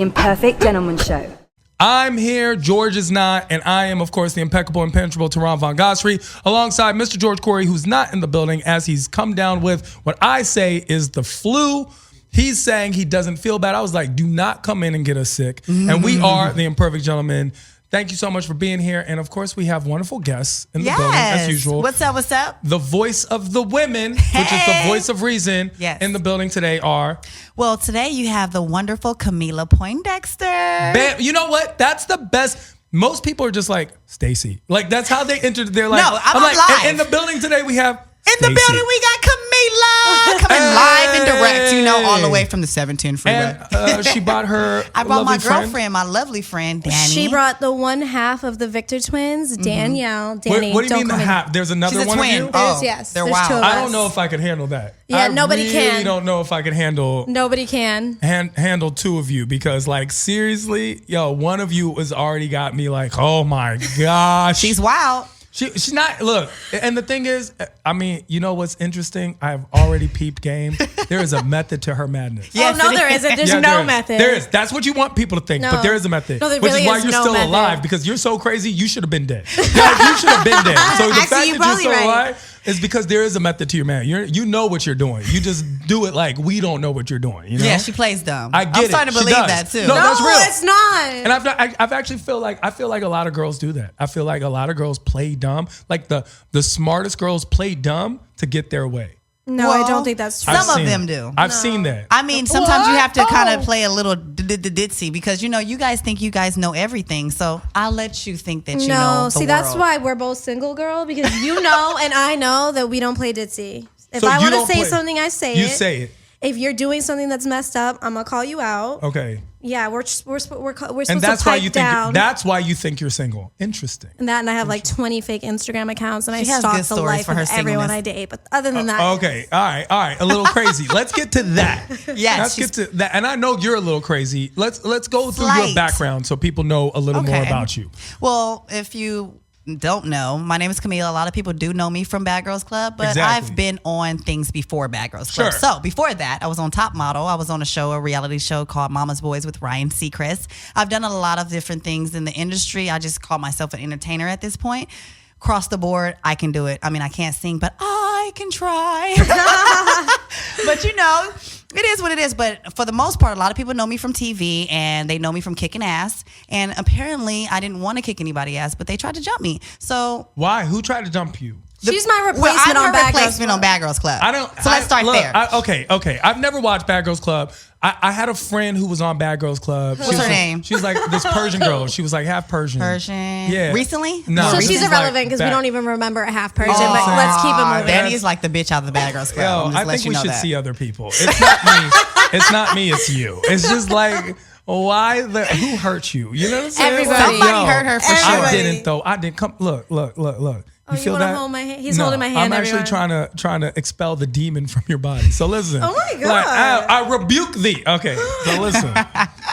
Imperfect Gentleman Show. I'm here, George is not, and I am, of course, the impeccable, impenetrable Tehran Von Gosri, alongside Mr. George Corey, who's not in the building, as he's come down with what I say is the flu. He's saying he doesn't feel bad. I was like, do not come in and get us sick. And we are the Imperfect Gentlemen. Thank you so much for being here. And of course, we have wonderful guests in the building, as usual. What's up, what's up? The voice of the women, which is the voice of reason, in the building today are... Well, today you have the wonderful Camilla Poindexter. You know what? That's the best... Most people are just like, Stacy. Like, that's how they entered. They're like... No, I'm like, live. In the building today, we have... In the building, we got Camilla coming live and direct, all the way from the 710 freeway. And she brought her I brought my girlfriend, friend. my lovely friend, Danny. She brought the one half of the Victor twins, Danielle. Danny, what do you mean the half? There's another She's a one twin. of you? Yes, they're there's wild. two of I us. don't know if I could handle that. Yeah, nobody can. I really don't know if I could handle... Nobody can. handle two of you, because like seriously, one of you has already got me like, oh my gosh. She's wild. She's not, look, and the thing is, I mean, you know what's interesting? I've already peeped game. There is a method to her madness. Yes, no, there isn't. There's no there is. method. There is. That's what you want people to think, but there is a method. No, there which really is why is you're no still method. alive, because you're so crazy, you should have been dead. You should have been dead. So the Actually, fact that you're you're probably still right. alive is because there is a method to your man. You know what you're doing. You just do it like we don't know what you're doing. You know? Yeah, she plays dumb. I get I'm it. starting to She believe does. that too. No, that's real. it's not. And I've actually feel like a lot of girls do that. I feel like a lot of girls play dumb. Like the smartest girls play dumb to get their way. No, Well, I don't think that's true. Some of them do. I've seen that. I mean, sometimes you have to kind of play a little ditzy because, you guys think you guys know everything. So I'll let you think that you know the see, world. that's why we're both single, girl, because you know and I know that we don't play ditzy. If So I you want to don't say play- something, I say You it. say it. If you're doing something that's messed up, I'm going to call you out. Okay. Yeah, we're supposed And that's to why pipe you think down. that's why you think you're single. Interesting. And I have like 20 fake Instagram accounts, and I She has stalk good the stories life for her of everyone singleness. I date. But other than that, Okay. All right. A little crazy. Let's get to that. Yes, Let's get to that. And I know you're a little crazy. Let's go through your Slight. background so people know a little more Okay. about you. Well, if you don't know, my name is Camilla. A lot of people do know me from Bad Girls Club, but Exactly. I've been on things before Bad Girls Club. Sure. So before that, I was on Top Model. I was on a reality show called Mama's Boys with Ryan Seacrest. I've done a lot of different things in the industry. I just call myself an entertainer at this point. Across the board, I can do it. I mean, I can't sing, but I can try. But it is what it is. But for the most part, a lot of people know me from TV and they know me from kicking ass. And apparently I didn't want to kick anybody's ass, but they tried to jump me. So Why? Who tried to jump you? she's my well, replacement I'm on her Bad Girls replacement Club. on Bad Girls Club. So let's start there. Okay. I've never watched Bad Girls Club. I had a friend who was on Bad Girls Club. What's her name? She was like this Persian girl. She was like half Persian. Yeah. Recently? No. So this she's is irrelevant like because we back- don't even remember a half Persian. But let's keep it moving. Danny's like the bitch out of the Bad Girls Club. Yo, I'm just I let think you we know should that. see other people. It's not me. It's not me. It's you. It's just like, who hurt you? You know what I'm saying? Everybody. Somebody hurt her for sure. I didn't though. I didn't come. Look. You feel wanna that? hold my hand? He's holding my hand, I'm actually everyone. trying to expel the demon from your body. So listen. Oh my God. Like, I rebuke thee. Okay.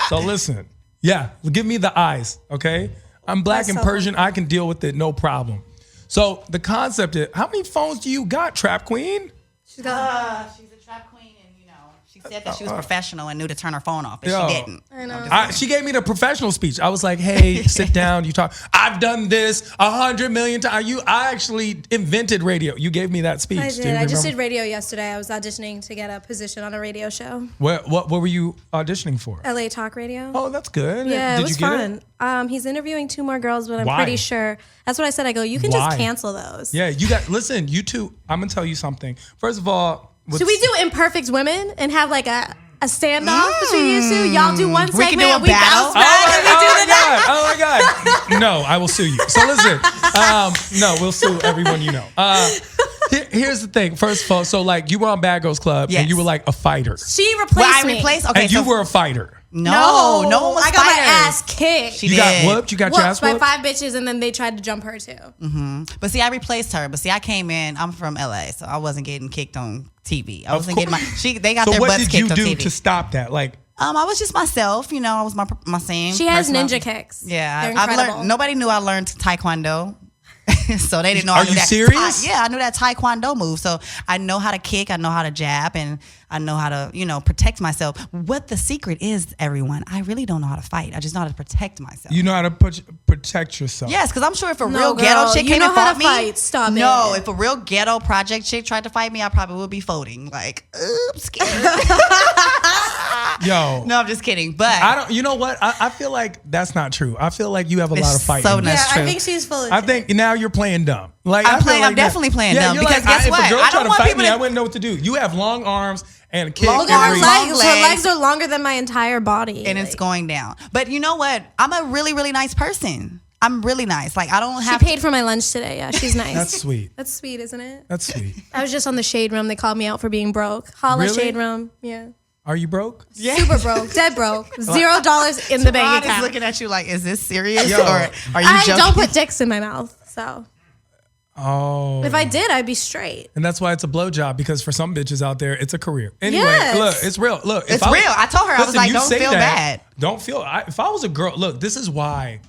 So listen. Yeah. Give me the eyes. Okay. I'm black That's and so Persian. I can deal with it. No problem. So the concept is, how many phones do you got, Trap Queen? She's a trap queen, and she said that she was professional and knew to turn her phone off, but she didn't. I know. She gave me the professional speech. I was like, hey, sit down. You talk. I've done this 100 million times. I actually invented radio. You gave me that speech. I Do you did. I just remember? did radio yesterday. I was auditioning to get a position on a radio show. What were you auditioning for? LA Talk Radio. Oh, that's good. Yeah, Did it was you get fun. it? He's interviewing 2 more girls, but I'm Why? pretty sure. That's what I said. I go, you can Why? just cancel those. Yeah, listen, you two, I'm going to tell you something. First of all. Should we do Imperfect Women and have like a standoff between you two? Y'all do one segment can do a and we battle. bounce back and we do the next. Oh my God. No, I will sue you. So listen, no, we'll sue everyone you know. Here's the thing. First of all, so like you were on Bad Girls Club Yes. and you were like a fighter. She replaced me. Okay, And you were a fighter. No one was I got my fighters. ass kicked. She You did. got whooped? You got your ass Whooped by whooped? 5 bitches, and then they tried to jump her too. But see, I replaced her. But see, I came in. I'm from LA, so I wasn't getting kicked on TV. I wasn't getting They got So their what butts did kicked you on do TV. to stop that? Like, I was just myself. I was my same. She has personality. ninja kicks. Yeah, They're I've incredible. learned. Nobody knew I learned Taekwondo. So they didn't know. Are I knew you that serious? Yeah, I knew that Taekwondo move. So I know how to kick, I know how to jab, and I know how to, protect myself. What the secret is, everyone, I really don't know how to fight. I just know how to protect myself. You know how to protect yourself. Yes, because I'm sure if a No, real girl, ghetto chick you came know and how fought to me, fight. Stop no, it. if a real ghetto project chick tried to fight me, I probably would be folding. Like, oops, scared. Yo. No, I'm just kidding. But I don't. You know what? I feel like that's not true. I feel like you have a lot of fighting. so in you. Yeah, That's I true. think she's full of I shit. think now you're playing dumb. Like I'm I feel playing- like I'm definitely playing dumb you're because like, guess if what? a girl I try don't to want fight people me, to- I wouldn't know what to do. You have long arms and kick. Long Look at her arms, legs. long Her legs. legs are longer than my entire body. and it's going down. But you know what? I'm a really, really nice person. I'm really nice. Like, I don't She have paid for my lunch today. Yeah, she's nice. That's sweet. That's sweet, isn't it? That's sweet. I was just on the Shade Room. They called me out for being broke. Holla, Really? Shade Room. Yeah. Are you broke? Super broke. Dead broke. $0 in the Rod bank is account. looking at you like, is this serious? Yo. Or are you I joking? don't put dicks in my mouth. So Oh. if I did, I'd be straight. And that's why it's a blowjob, because for some bitches out there, it's a career. Anyway, Yes. look, it's real. Look, It's real. I told her, I was like, you don't say feel bad. Don't feel. If I was a girl, look, this is why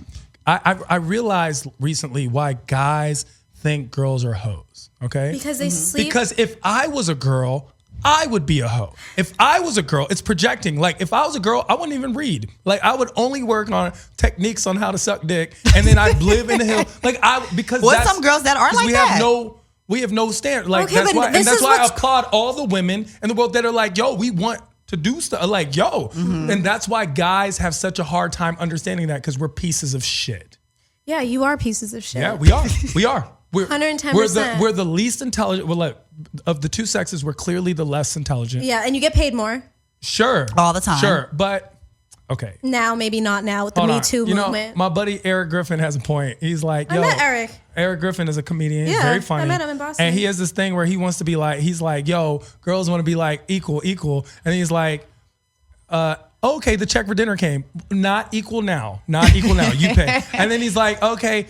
I realized recently why guys think girls are hoes. Okay, Because they sleep. Because if I was a girl, I would be a hoe. If I was a girl, it's projecting. Like, if I was a girl, I wouldn't even read. Like, I would only work on techniques on how to suck dick, and then I'd live in the hill. Like, because Well, that's- some girls that are 'cause like we that. have no standard. Like, Okay, that's but why, and this that's is why I what's- applaud all the women in the world that are like, yo, we want to do stuff. Like, yo, and that's why guys have such a hard time understanding that, because we're pieces of shit. Yeah, you are pieces of shit. Yeah, we are. We are. We're 110%. We're the least intelligent. Well, like, of the two sexes, we're clearly the less intelligent. Yeah, and you get paid more. Sure. All the time. Sure. But okay. Now, maybe not now with the Hold Me on. Too You know, movement. my buddy Eric Griffin has a point. He's like, yo, I met Eric. Eric Griffin is a comedian. He's Yeah, very I funny. met him in Boston. And he has this thing where he wants to be like, he's like, yo, girls want to be like equal. And he's like, okay, the check for dinner came. Not equal now. You pay. And then he's like, okay.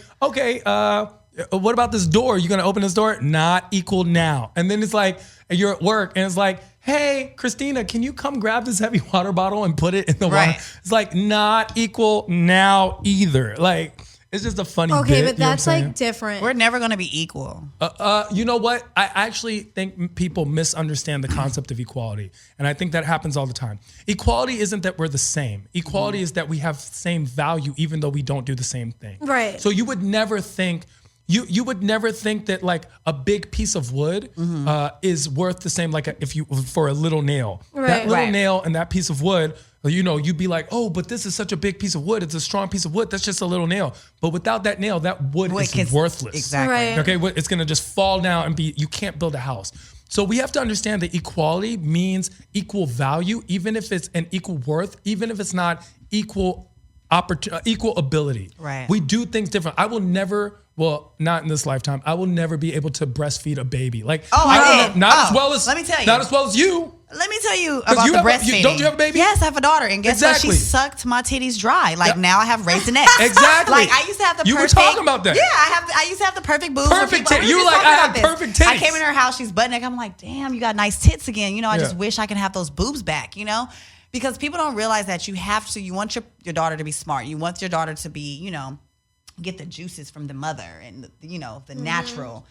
What about this door? You gonna open this door? Not equal now. And then it's like, you're at work and it's like, hey, Christina, can you come grab this heavy water bottle and put it in the Right. water? It's like, not equal now either. Like, it's just a funny bit. Okay, you know but what I'm that's saying? like different. We're never going to be equal. You know what? I actually think people misunderstand the concept of equality. And I think that happens all the time. Equality isn't that we're the same. Equality is that we have same value even though we don't do the same thing. Right. So you would never think you would never think that like a big piece of wood is worth the same for a little nail. Right. That little Right. nail and that piece of wood, you'd be like, oh, but this is such a big piece of wood. It's a strong piece of wood. That's just a little nail. But without that nail, that wood is worthless. Exactly. Right. Okay, it's gonna just fall down and you can't build a house. So we have to understand that equality means equal value, even if it's an equal worth, even if it's not equal ability. Right. We do things different. I will never, well, not in this lifetime, I will never be able to breastfeed a baby. Like, I did. not as well as, let me tell you. not as well as you. Let me tell you about you the have breastfeeding. don't you have a baby? Yes, I have a daughter. And guess Exactly. what? She sucked my titties dry. Like, Yeah. now I have raisinets. Exactly. Like, I used to have the You were perfect. talking about that. Yeah, I used to have the perfect boobs. Perfect People- titties. we You were were just like, I talking had about this. perfect I titties. came in her house. She's butt naked. I'm like, damn, you got nice tits again. I Yeah. just wish I can have those boobs back, Because people don't realize that you want your daughter to be smart. You want your daughter to be, get the juices from the mother and the natural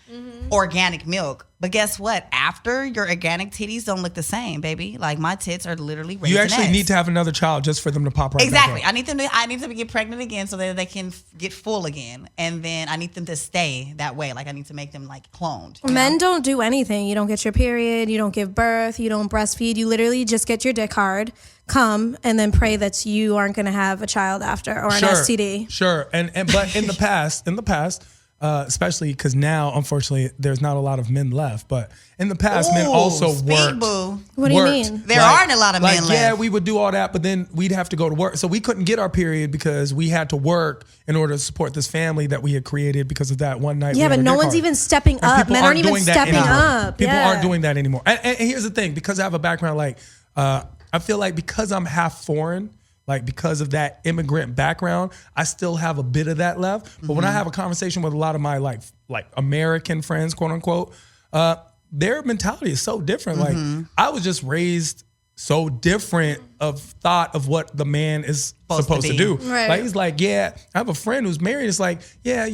organic milk. But guess what? After your organic titties don't look the same, baby. Like, my tits are literally raisinets. You actually need to have another child just for them to pop right Exactly. back up. I need them to get pregnant again so that they can get full again. And then I need them to stay that way. Like, I need to make them like cloned. Men don't do anything. You don't get your period. You don't give birth. You don't breastfeed. You literally just get your dick hard, come, and then pray that you aren't going to have a child after or an STD. Sure. And but in the past, especially because now, unfortunately, there's not a lot of men left. But in the past, men Ooh, also speak, worked. boo. What do you mean? There aren't a lot of men Yeah, left. we would do all that, but then we'd have to go to work. So we couldn't get our period because we had to work in order to support this family that we had created because of that one night. Yeah, we but had no our dick one's hard. even stepping And up. people Men aren't even doing that stepping anymore. up. People Yeah. aren't doing that anymore. And here's the thing, because I have a background, like, I feel like because I'm half foreign, like because of that immigrant background, I still have a bit of that left. But when I have a conversation with a lot of my like American friends, quote unquote, their mentality is so different. Like, I was just raised so different of thought of what the man is supposed to be. do. Right. Like, he's like, yeah, I have a friend who's married. It's like, yeah,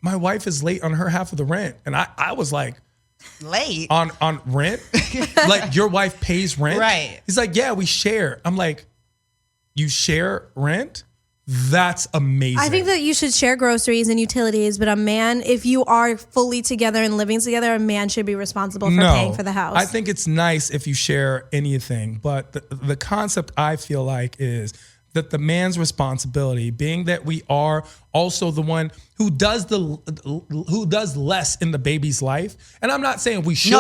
my wife is late on her half of the rent. And I was like, Late? on rent? Like, your wife pays rent? Right. He's like, yeah, we share. I'm like, you share rent? That's amazing. I think that you should share groceries and utilities, but a man, if you are fully together and living together, a man should be responsible for paying for the house. I think it's nice if you share anything, but the concept I feel like is that the man's responsibility, being that we are also the one who does less in the baby's life. And I'm not saying we should.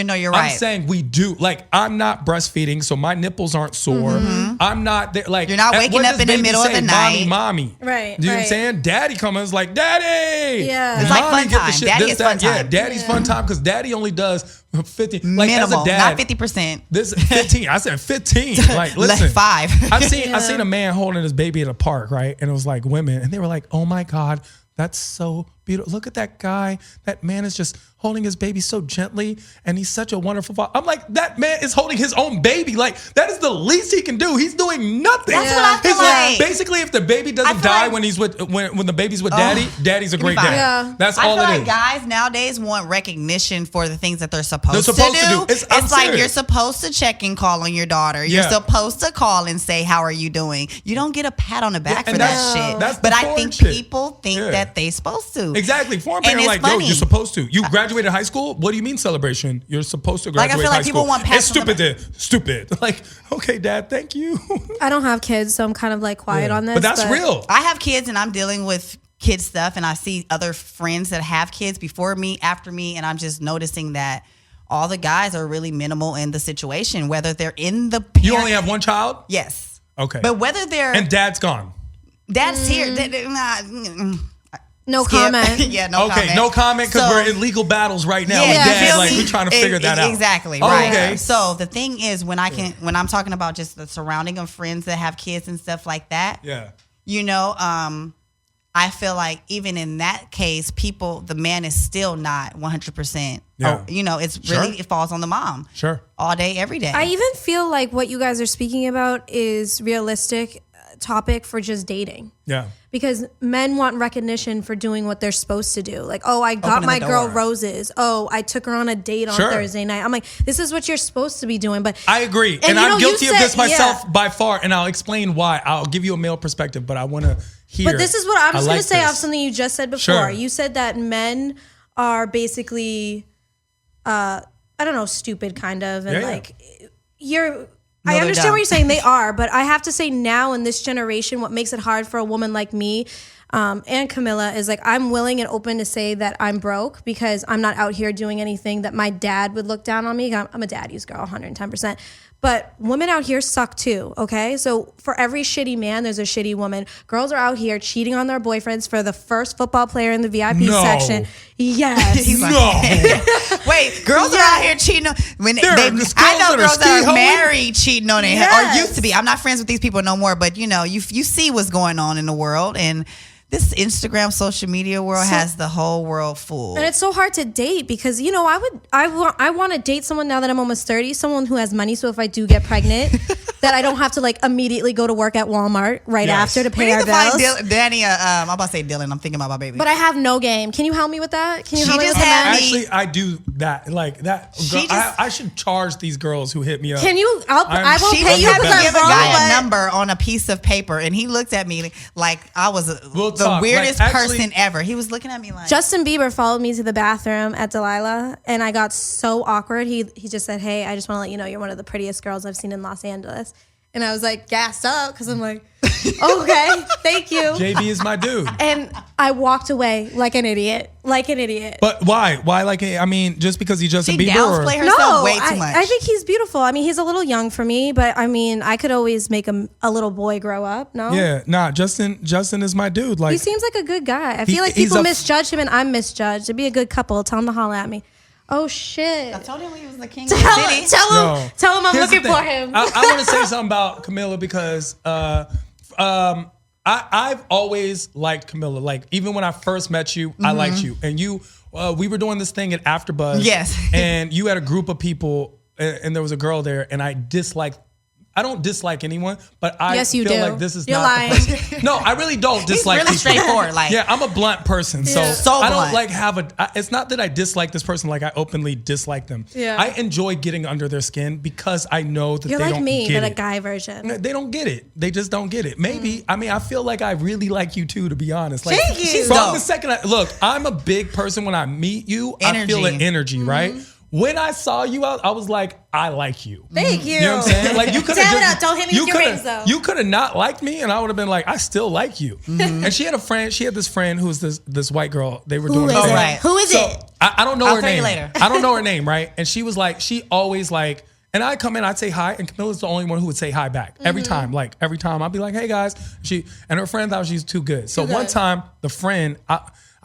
No, you're right. I'm saying we do. Like, I'm not breastfeeding, so my nipples aren't sore. I'm not there. Like, You're not waking what up does in the baby middle of say? the night. Mommy. Right, You know what I'm right. saying? Daddy comes like, Daddy. Yeah. It's like Mommy fun get the time. shit. Daddy This, is fun that. Yeah, time. daddy's fun time because daddy only does 15. Like, Minimal, as a dad, not 50%. this 15. I said 15. Like, listen. 5. I seen a man holding his baby in a park, right? And it was like women, and they were like, "Oh my God, that's so beautiful. Look at that guy. That man is just holding his baby so gently, and he's such a wonderful father." I'm like, that man is holding his own baby. Like, that is the least he can do. He's doing nothing. That's what I feel He's like. basically, if the baby doesn't feel die like- when he's with when the baby's with daddy, daddy's a great fine. dad. Yeah. That's I all feel it like is. guys nowadays want recognition for the things that they're supposed, They're supposed to do. to do. I'm It's like serious. you're supposed to check and call on your daughter. You're Yeah. supposed to call and say, "How are you doing?" You don't get a pat on the back Yeah, for and that that's- shit. that's the But I foreign think shit. people think Yeah. that they supposed to. Exactly. Foreign And parents it's like, yo, funny. you're supposed to. You graduated high school? What do you mean celebration? You're supposed to Like, I graduate feel high like people school. want It's pats on the stupid. Like, okay, Dad, thank you. I don't have kids, so I'm kind of like quiet on this. But that's real. I have kids and I'm dealing with kid stuff, and I see other friends that have kids before me, after me, and I'm just noticing that all the guys are really minimal in the situation, whether they're in the parent. You only have one child? Yes. Okay. But whether they're And Dad's gone. dad's here, No skip. comment. Yeah, no comment. Okay, no comment because So- we're in legal battles right now with Yeah, Dad. feel Like, me? we're trying to figure that out. Exactly, Oh, right. okay. So the thing is, when I'm talking about just the surrounding of friends that have kids and stuff like that, Yeah. you know, I feel like even in that case, the man is still not 100%. Yeah. You know, it's Sure. really, it falls on the mom. Sure. All day, every day. I even feel like what you guys are speaking about is realistic topic for just dating. Yeah. Because men want recognition for doing what they're supposed to do. Like, oh, I got Opening my the girl door. roses. Oh, I took her on a date on Sure. Thursday night. I'm like, this is what you're supposed to be doing. But I agree. And you I'm know, you guilty of said- this myself yeah. by far. And I'll explain why. I'll give you a male perspective, but I want to hear. But this is what I'm just going like to say this. off something you just said before. Sure. You said that men are basically, I don't know, stupid kind of. And Yeah. like, you're. No, I they're understand dumb. what you're saying. They are. But I have to say now in this generation, what makes it hard for a woman like me and Camilla is like, I'm willing and open to say that I'm broke because I'm not out here doing anything that my dad would look down on me. I'm a daddy's girl, 110%. But women out here suck too, okay? So for every shitty man, there's a shitty woman. Girls are out here cheating on their boyfriends for the first football player in the VIP No. section. Yes. He's like- No. Wait, girls are out here cheating on when There they, are girls I know that are girls ski that are hoeing. married cheating on their Yes. or used to be. I'm not friends with these people no more, but you know, you see what's going on in the world, and this Instagram social media world has the whole world fooled. And it's so hard to date because, you know, I want to date someone now that I'm almost 30, someone who has money. So if I do get pregnant, that I don't have to like immediately go to work at Walmart right Yes. after to We pay need our to find bills. Danny. I'm about to say Dylan. I'm thinking about my baby. But I have no game. Can you help me with that? Can you She help me just with had that? me- Actually, I do that. Like that. She Girl, just- I should charge these girls who hit me up. Can you? I won't she pay just you had because to I'm give a broke, guy but- a number on a piece of paper, and he looked at me like I was We'll the talk. weirdest Like, actually- person ever. He was looking at me like Justin Bieber followed me to the bathroom at Delilah, and I got so awkward. He just said, "Hey, I just want to let you know you're one of the prettiest girls I've seen in Los Angeles." And I was like gassed up because I'm like, okay, thank you. JB is my dude. And I walked away like an idiot. But why? Why? Like, I mean, just because he's Justin she Bieber? downplay Or? herself way too much. I think he's beautiful. I mean, he's a little young for me, but I mean, I could always make a little boy grow up. No, Yeah, nah. Justin is my dude. Like, he seems like a good guy. I feel like he's people a- misjudge him, and I'm misjudged. It'd be a good couple. Tell him to holler at me. Oh shit! I told him he was the king of the city. No. Tell him I'm Here's the looking for thing. him. I want to say something about Camilla because I've always liked Camilla. Like, even when I first met you, I liked you. And you, we were doing this thing at AfterBuzz. Yes. And you had a group of people, and there was a girl there, and I disliked I don't dislike anyone, but I Yes, you feel do. like this is You're not lying. the person. No, I really don't dislike really people. straightforward. Like, Yeah, I'm a blunt person, so So I don't blunt. like have it's not that I dislike this person like I openly dislike them. Yeah. I enjoy getting under their skin because I know that You're they like don't me, get but it. a guy version. They don't get it. They just don't get it. Maybe I mean I feel like I really like you too, to be honest. Like Thank you. She's from dope. the second look, I'm a big person. When I meet you, I feel the energy, right? When I saw you out, I was like, I like you. Thank you. You know what I'm saying? Like you could Damn it, have don't hit me with your rings, though. You could have not liked me, and I would have been like, I still like you. And she had a friend. She had this friend who was this white girl. They were doing Who is a it? thing. right. Who is So it? I don't know I'll her tell you name. later. I don't know her name, right? And she was like, she always like, and I come in, I'd say hi, and Camilla's the only one who would say hi back every time. Like every time, I'd be like, "Hey guys," and her friend thought she's too good. So one time, the friend,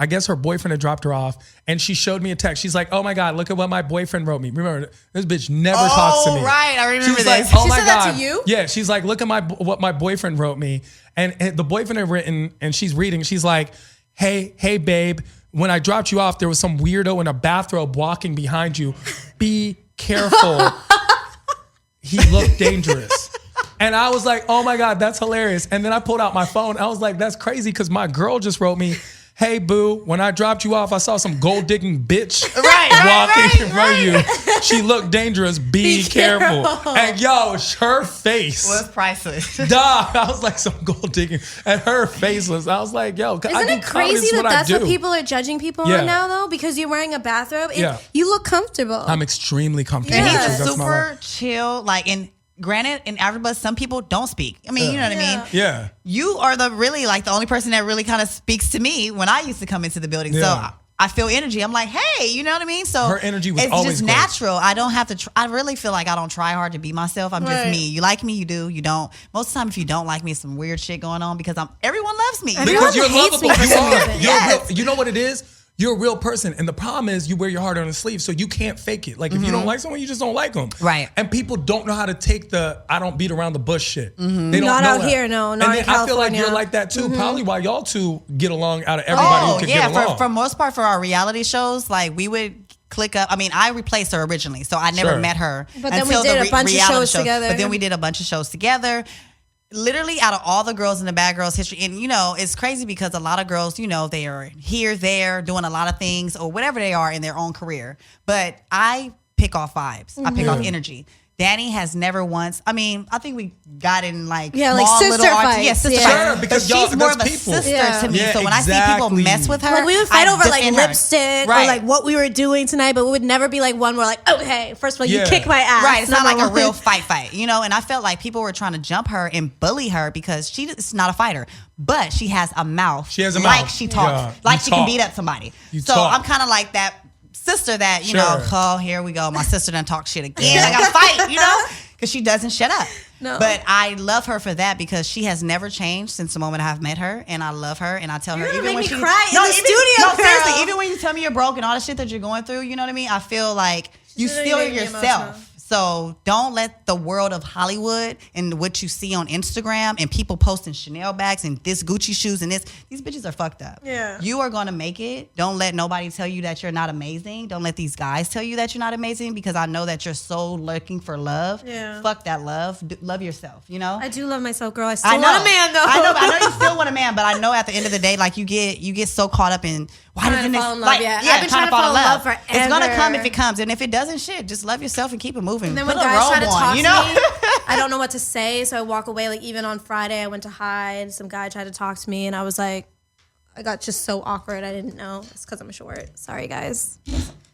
I guess her boyfriend had dropped her off, and she showed me a text. She's like, "Oh my God, look at what my boyfriend wrote me." Remember, this bitch never talks to me. Oh, right. I remember She's this. like, "Oh She my said that God." to you? Yeah, she's like, "Look at what my boyfriend wrote me," and the boyfriend had written, and she's reading. She's like, "Hey, babe, when I dropped you off, there was some weirdo in a bathrobe walking behind you. Be careful. He looked dangerous." And I was like, "Oh my God, that's hilarious." And then I pulled out my phone. I was like, "That's crazy," because my girl just wrote me, "Hey boo, when I dropped you off, I saw some gold digging bitch walking in front of you. She looked dangerous. Be careful." And yo, her face. was priceless. Dog, I was like, some gold digging, and her face was. I was like, "Yo, I Isn't do it crazy comedy, that that's I what do." people are judging people Yeah. on now, though? Because you're wearing a bathrobe. Yeah. You look comfortable. I'm extremely comfortable. Yeah. He's Yes. just That's my super life. chill. Like, and granted, in AfterBuzz, some people don't speak. I mean, you know what I mean? Yeah. You are the only person that really kind of speaks to me when I used to come into the building. Yeah. So I feel energy. I'm like, hey, you know what I mean? So Her energy was it's always just great. natural. I don't have to. I really feel like I don't try hard to be myself. I'm just Right. me. You like me, you do. You don't. Most of the time, if you don't like me, some weird shit going on because everyone loves me. Because you're hates lovable. me for You some are. reason. You're Yes. real. You know what it is? You're a real person. And the problem is you wear your heart on the sleeve, so you can't fake it. Like if you don't like someone, you just don't like them. Right. And people don't know how to take the I don't beat around the bush shit. They don't Not know out that. here, no, not and in then I feel like California. you're like that too. Probably why y'all two get along out of everybody who could get along. For most part, for our reality shows, like we would click up. I mean, I replaced her originally, so I never Sure. met her. But then we until did the a bunch of reality shows together. But then we did a bunch of shows together. Literally, out of all the girls in the Bad Girls history, and you know, it's crazy because a lot of girls, you know, they are here, there, doing a lot of things or whatever they are in their own career. But I pick off vibes. I pick off energy. Danny has never once. I mean, I think we got in like Yeah, like small sister little fights. yeah, sister Yeah. fights. Sure, because but y'all- she's more of a that's people. sister Yeah. to me. Yeah, So when I see people exactly. mess with her, Like we would fight I over like defend her. lipstick Right. or like what we were doing tonight, but we would never be like one. We're like, okay, first of all, you Yeah. kick my ass. Right, it's not like number a real one. fight, you know. And I felt like people were trying to jump her and bully her because she's not a fighter, but she has a mouth. She has a like mouth. she talks, Yeah, like you she talk. can beat up somebody. You so talk. I'm kind of like that sister that you know. Sure. Oh, here we go. My sister done talk shit again. I gotta fight, you know, because she doesn't shut up. No. But I love her for that because she has never changed since the moment I've met her, and I love her, and I tell her You're even gonna when make me she cry in the even, studio, No, girl. seriously, even when you tell me you're broke and all the shit that you're going through, you know what I mean. I feel like you She's really still making me yourself. emotional. So don't let the world of Hollywood and what you see on Instagram and people posting Chanel bags and this Gucci shoes and these bitches are fucked up. Yeah. You are going to make it. Don't let nobody tell you that you're not amazing. Don't let these guys tell you that you're not amazing because I know that you're so looking for love. Yeah. Fuck that love. Love yourself, you know? I do love myself, girl. I still I know. want a man though. I know you still want a man, but I know at the end of the day, like you get so caught up in why Trying doesn't to this fall in love, yeah. I've been trying to fall in love It's gonna forever. come if it comes, and if it doesn't, shit, just love yourself and keep it moving. And then Put when a guys robe try to talk on, you know. to me, I don't know what to say, so I walk away. Like even on Friday, I went to hide. Some guy tried to talk to me, and I was like, I got just so awkward. I didn't know. It's because I'm short. Sorry, guys.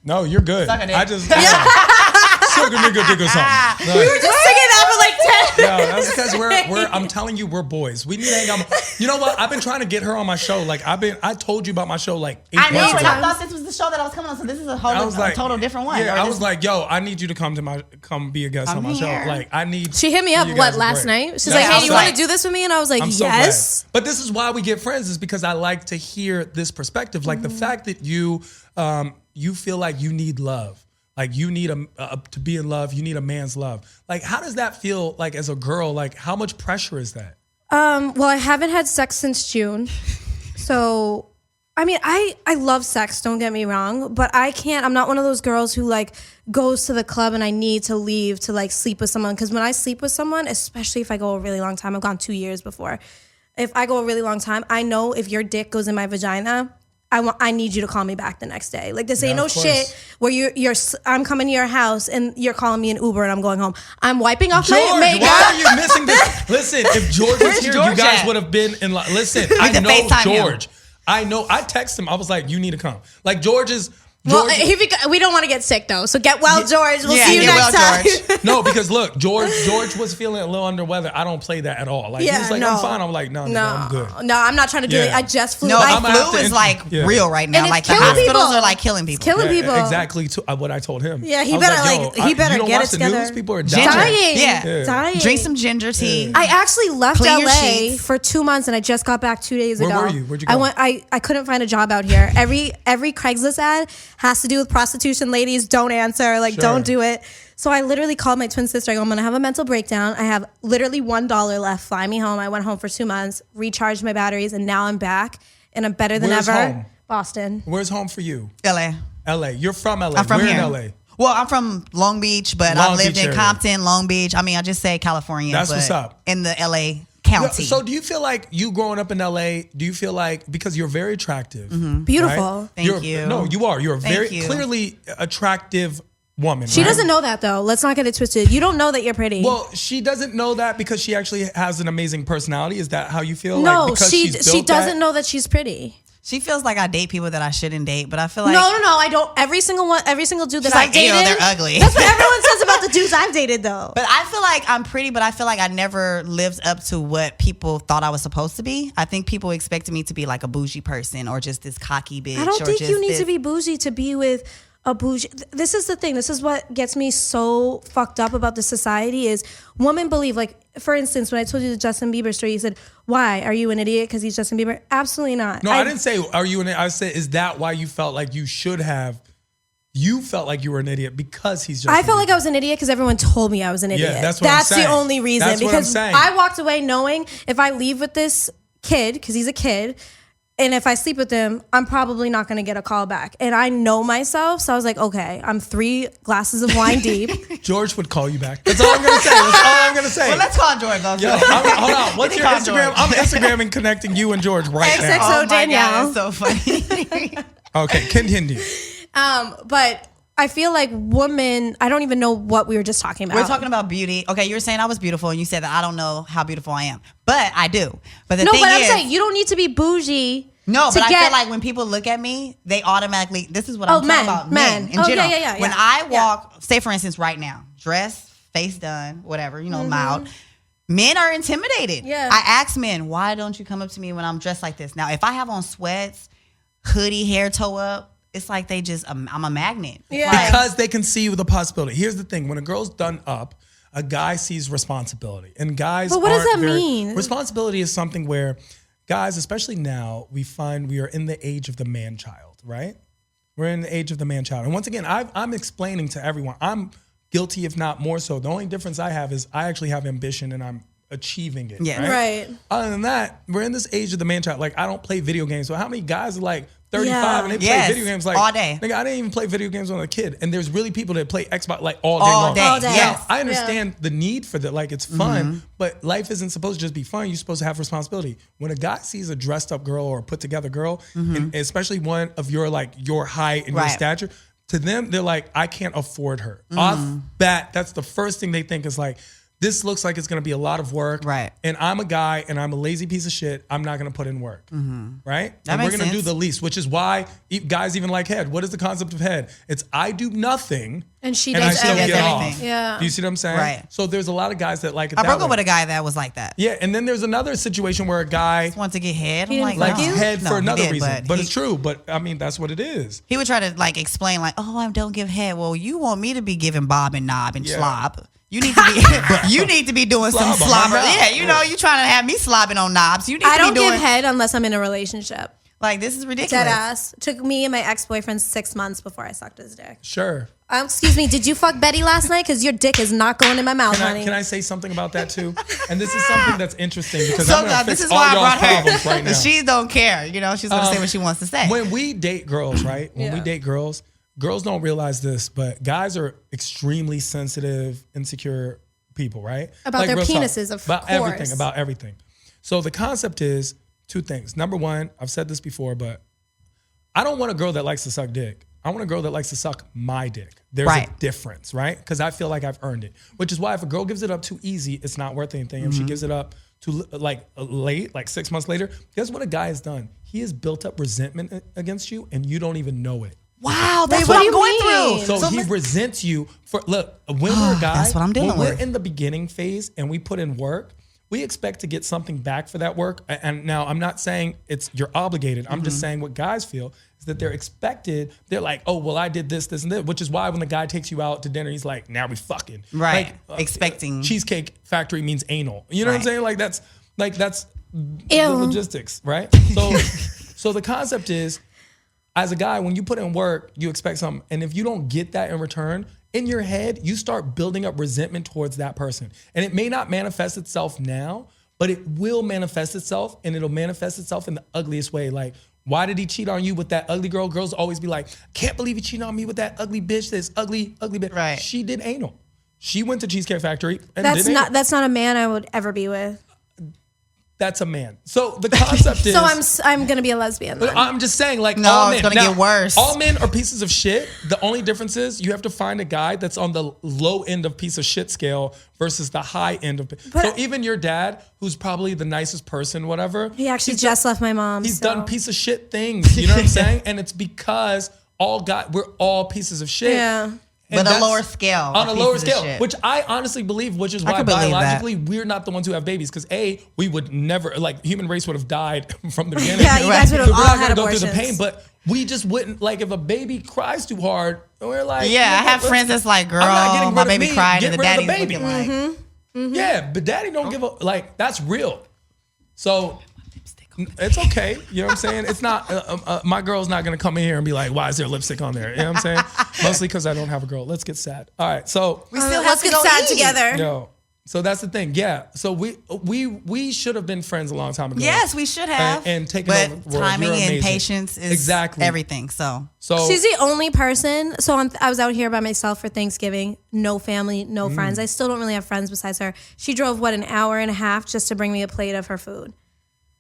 No, you're good. Suck a dick. I just suck a nigga dick or something. We were just singing that for like 10 Yeah, that's because we're. I'm telling you, we're boys. We need to hang out. You know what? I've been trying to get her on my show. Like I told you about my show like 8 I know, months and ago. I thought this was the show that I was coming on, so this is a whole I was like, total different one. Yeah, Or I this- was like, yo, I need you to come be a guest I'm on my here. show. Like I need. She hit me up, you guys are last great. night? She's Yeah, like, I hey, was you want to do this with me? And I was like, I'm so yes. glad. But this is why we get friends, is because I like to hear this perspective. Like the fact that you feel like you need love. Like you need to be in love, you need a man's love. Like how does that feel like as a girl? Like how much pressure is that? Well, I haven't had sex since June. So I mean, I love sex, don't get me wrong, but I'm not one of those girls who like goes to the club and I need to leave to like sleep with someone. Because when I sleep with someone, especially if I go a really long time, I've gone 2 years before. If I go a really long time, I know if your dick goes in my vagina, I need you to call me back the next day. Like this ain't no shit where I'm coming to your house and you're calling me an Uber and I'm going home. I'm wiping off my makeup. Why are you missing this? Listen, if George was here, you guys would have been in line. Listen, I know FaceTime George. I know. I text him. I was like, you need to come. Like George is. Well, we don't want to get sick though, so get well, George. We'll see you next time. No, because look, George was feeling a little under weather. I don't play that at all. Like he was like, I'm fine. I'm like, no, I'm good. No, I'm not trying to do it. I just flew. No, the flu is like real right now. And like the hospitals are like killing people. Killing people. Exactly what I told him. Yeah, he better get it together. News? People are dying. Dying. Drink some ginger tea. I actually left LA for 2 months and I just got back 2 days ago. Where were you? Where'd you go? I couldn't find a job out here. Every Craigslist ad has to do with prostitution. Ladies, don't answer. Don't do it. So I literally called my twin sister. I go, I'm going to have a mental breakdown. I have literally $1 left. Fly me home. I went home for 2 months, recharged my batteries, and now I'm back and I'm better than ever. Home? Boston. Where's home for you? LA. LA. You're from LA. I'm from Where here. in LA? Well, I'm from Long Beach, but I've lived in Compton, Long Beach. I mean, I just say California. That's what's up. In the LA county. So do you feel like you growing up in LA, do you feel like, because you're very attractive. Beautiful. Right? Thank you. No, you are. You're a very clearly attractive woman. She doesn't know that though. Let's not get it twisted. You don't know that you're pretty. Well, she doesn't know that because she actually has an amazing personality. Is that how you feel? No, like she doesn't know that she's pretty. She feels like I date people that I shouldn't date, but I feel like no, I don't. Every single dude that I've dated, they're ugly. That's what everyone says about the dudes I've dated, though. But I feel like I'm pretty, but I feel like I never lived up to what people thought I was supposed to be. I think people expected me to be like a bougie person or just this cocky bitch. I don't think you need to be bougie to be with a bougie. This is the thing. This is what gets me so fucked up about the society is women believe, like, for instance, when I told you the Justin Bieber story, you said, why? Are you an idiot because he's Justin Bieber? Absolutely not. No, I didn't say, are you an idiot? I said, is that why you felt like you should have? You felt like you were an idiot because he's Justin I felt Bieber. like I was an idiot because everyone told me I was an idiot. Yeah, that's what I'm saying. The only reason. That's because what I'm saying. I walked away knowing if I leave with this kid, because he's a kid, and if I sleep with him, I'm probably not going to get a call back. And I know myself, so I was like, okay, I'm 3 glasses of wine deep. George would call you back. That's all I'm going to say. That's all I'm going to say. Well, let's call George. Hold on. What's your Instagram? I'm Instagramming connecting you and George right now. XXO Danielle. God, that's so funny. Okay, continue. But I feel like women, I don't even know what we were just talking about. We're talking about beauty. Okay, you were saying I was beautiful, and you said that I don't know how beautiful I am. But I do. But I'm saying you don't need to be bougie. No, but I feel like when people look at me, they automatically, this is what I'm talking about. Men in general. Yeah. When I walk, say for instance right now, dress, face done, whatever, mild. Men are intimidated. Yeah. I ask men, why don't you come up to me when I'm dressed like this? Now, if I have on sweats, hoodie, hair toe up, it's like I'm a magnet. Yeah. Because they can see the possibility. Here's the thing. When a girl's done up, a guy sees responsibility. And guys But what does that mean? Responsibility is something where guys, especially now, we find we are in the age of the man-child, right? We're in the age of the man-child. And once again, I'm explaining to everyone, I'm guilty, if not more so. The only difference I have is I actually have ambition and I'm achieving it. Yeah. Right. Other than that, we're in this age of the man-child. Like, I don't play video games. So how many guys are like 35 and they play video games like all day? Nigga, I didn't even play video games when I was a kid. And there's really people that play Xbox like all day All long. day. All day. Yes. I understand the need for that. Like, it's fun, but life isn't supposed to just be fun. You're supposed to have responsibility. When a guy sees a dressed up girl or a put together girl, and especially one of your height and your stature, to them, they're like, I can't afford her. Off bat, that's the first thing they think is like, this looks like it's going to be a lot of work. Right. And I'm a guy and I'm a lazy piece of shit. I'm not going to put in work. Right? That and we're makes going to do sense. the least, which is why guys even like head. What is the concept of head? It's I do nothing And she and I does still get everything. off. Yeah. Do you see what I'm saying? Right. So there's a lot of guys that like it I that broke up way. with a guy that was like that. Yeah. And then there's another situation where a guy Want to get head. He I'm didn't like, fuck no. you? head No, for he another did, reason. But he- it's true. But I mean, that's what it is. He would try to explain oh, I don't give head. Well, you want me to be giving bob and knob and slob. You need to be doing some Slob on my slobber. knob. You trying to have me slobbing on knobs. You need I to be don't doing give head unless I'm in a relationship. like this is ridiculous. Dead ass. Took me and my ex-boyfriend 6 months before I sucked his dick. Sure. Excuse me, did you fuck Betty last night? Because your dick is not going in my mouth, honey. Can I say something about that too? And this is something that's interesting because So I'm gonna this fix is all why I y'all's brought her. problems right now. She don't care. You know, she's gonna say what she wants to say. When we date girls, right? When we date girls don't realize this, but guys are extremely sensitive, insecure people, right? About their real talk. penises, of about course. about everything. So the concept is two things. Number one, I've said this before, but I don't want a girl that likes to suck dick. I want a girl that likes to suck my dick. There's a difference, right? Because I feel like I've earned it. Which is why if a girl gives it up too easy, it's not worth anything. If she gives it up too late, like 6 months later, guess what a guy has done? He has built up resentment against you, and you don't even know it. Wow, that's what I'm going through. So he resents you for when we're a guy. That's what I'm dealing with. We're in the beginning phase and we put in work. We expect to get something back for that work. And now I'm not saying you're obligated. I'm just saying what guys feel is that they're expected. They're like, oh, well, I did this, and this, which is why when the guy takes you out to dinner, he's like, now we fucking. Right. Expecting. Cheesecake Factory means anal. You know what I'm saying? That's Ew. the logistics, right? So the concept is, as a guy, when you put in work, you expect something. And if you don't get that in return, in your head, you start building up resentment towards that person. And it may not manifest itself now, but it will manifest itself, and it'll manifest itself in the ugliest way. Like, why did he cheat on you with that ugly girl? Girls always be like, can't believe he cheated on me with that ugly bitch, this ugly bitch. Right. She did anal. She went to Cheesecake Factory and That's did anal. not a man I would ever be with. That's a man. So the concept is. So I'm gonna be a lesbian. Then. I'm just saying, like, No, all men. it's gonna get worse. All men are pieces of shit. The only difference is you have to find a guy that's on the low end of piece of shit scale versus the high end of. So even your dad, who's probably the nicest person, whatever. He actually just left my mom. He's done piece of shit things. You know what I'm saying? And it's because we're all pieces of shit. Yeah. And But a that's lower scale. On a lower scale, shit. which I honestly believe, which is why could believe biologically we're not the ones who have babies. Because we would never, human race would have died from the beginning. Yeah, you guys would have We're all not had gonna go abortions. through the pain, but we just wouldn't, if a baby cries too hard, we're like, Yeah, I have friends that's like, girl, I'm not getting rid my of baby me, cried get and the rid of the daddy's baby. looking like. Yeah, but daddy don't give a, that's real. So it's okay. You know what I'm saying? It's not, my girl's not going to come in here and be like, why is there lipstick on there? You know what I'm saying? Mostly because I don't have a girl. Let's get sad. All right. So We still have Let's to get go sad eat. together. yo, so that's the thing. Yeah. So we should have been friends a long time ago. Yes, we should have. And taking but over the world. timing You're and amazing. patience is Exactly. everything. So She's the only person. So I was out here by myself for Thanksgiving. No family, no friends. I still don't really have friends besides her. She drove an hour and a half just to bring me a plate of her food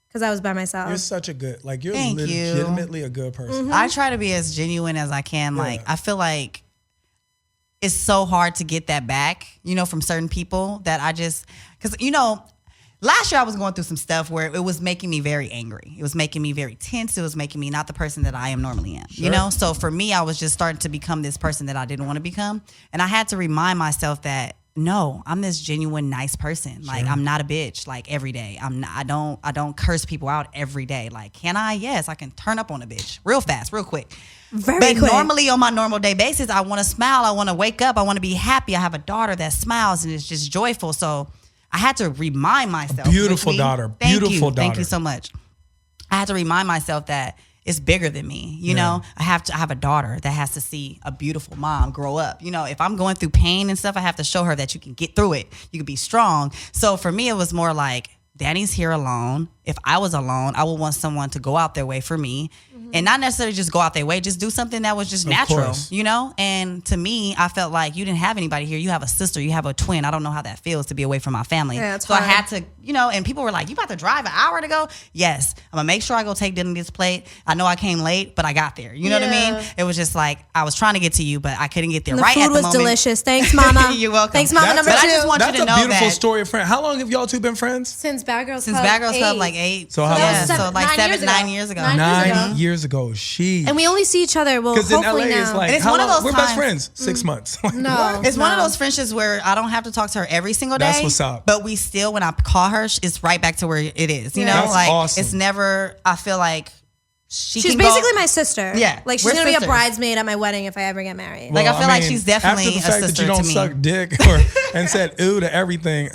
because I was by myself. You're such a good, you're Thank you. legitimately a good person. I try to be as genuine as I can. Like, I feel like it's so hard to get that back, from certain people that I just, because, last year I was going through some stuff where it was making me very angry. It was making me very tense. It was making me not the person that I am normally am, So for me, I was just starting to become this person that I didn't want to become. And I had to remind myself that, no, I'm this genuine, nice person. Like, I'm not a bitch, every day. I don't curse people out every day. Like, can I? Yes, I can turn up on a bitch real fast, real quick. Very quick. Normally on my normal day basis, I want to smile. I want to wake up. I want to be happy. I have a daughter that smiles and is just joyful. So I had to remind myself. Beautiful daughter. Beautiful daughter. Thank you so much. I had to remind myself that it's bigger than me. You know, I have a daughter that has to see a beautiful mom grow up. If I'm going through pain and stuff, I have to show her that you can get through it. You can be strong. So for me, it was more like, Danny's here alone. If I was alone, I would want someone to go out their way for me. And not necessarily just go out their way, just do something that was just natural, And to me, I felt like you didn't have anybody here. You have a sister, you have a twin. I don't know how that feels to be away from my family. Yeah, it's so hard. I had to, and people were like, you about to drive an hour to go? Yes. I'm going to make sure I go take Dylan's plate. I know I came late, but I got there. You know what I mean? It was just like, I was trying to get to you, but I couldn't get there And right the at food the was moment. delicious. Thanks, Mama. You're welcome. Thanks, Mama. That's Number But I two. just want you That's to a know beautiful that. story of friend. How long have y'all two been friends? Since Bad Girls Since Club. Bad Girls Club, 8. like 8. So how long? Yeah, Seven- so like 9 years ago. 9 years ago. 9 years ago. And we only see each other. Well, Because in hopefully LA, now. it's like, And it's how one of long? those We're best times- friends. 6 months. Like, No. what? It's one of No. those friendships where I don't have to talk to her every single day. That's what's up. But we still, when I call her, it's right back to where it is. You know, That's awesome. It's never. I feel like she's basically my sister. Yeah, Like, she's we're going to be a sisters. bridesmaid at my wedding if I ever get married. Like, I feel like she's definitely after the fact a that you sister don't to me. suck dick and said ooh to everything. She's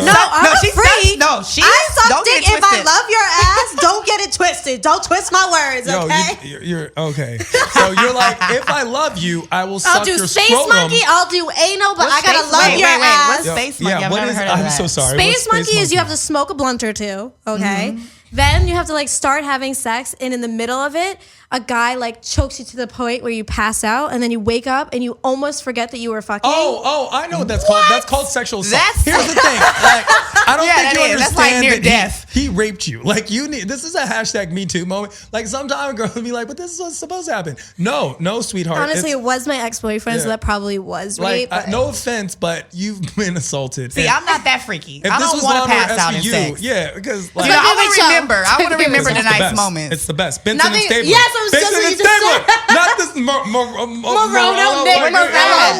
No, I'm she's free. No, she. I suck don't dick get if I twisted. love your ass. Don't get get it twisted. Don't twist my words, okay? You're okay. So you're like, if I love you, I will suck I'll do your space scrotum. monkey. I'll do anal, but I gotta love wait, your wait, ass. What's space monkey? I've what never is? heard of I'm that. so sorry. Space What's monkey is you have to smoke a blunt or two, okay? Mm-hmm. Then you have to like start having sex, and in the middle of it, a guy like chokes you to the point where you pass out, and then you wake up and you almost forget that you were fucking. Oh, I know what that's called. That's called sexual assault. Here's the thing. Like, I don't think you understand that's like near that death. He raped you. Like you need. This is a hashtag Me Too moment. Like sometimes a girl will be like, "But this is what's supposed to happen." No, sweetheart. Honestly, It's, it was my ex-boyfriend, so Yeah. that probably was like, rape. But no offense, but you've been assaulted. See, And I'm not that freaky. if I this don't was want to Law and pass out in Order sex. yeah, because like, You know, I Give want it to up. remember. I want to Give it remember up. the it's nice best. moments. It's the best. Benson and Nothing- Stabler. yes, I was just Benson what and you just Stabler. said. Not this Nick Morello. Morello, Get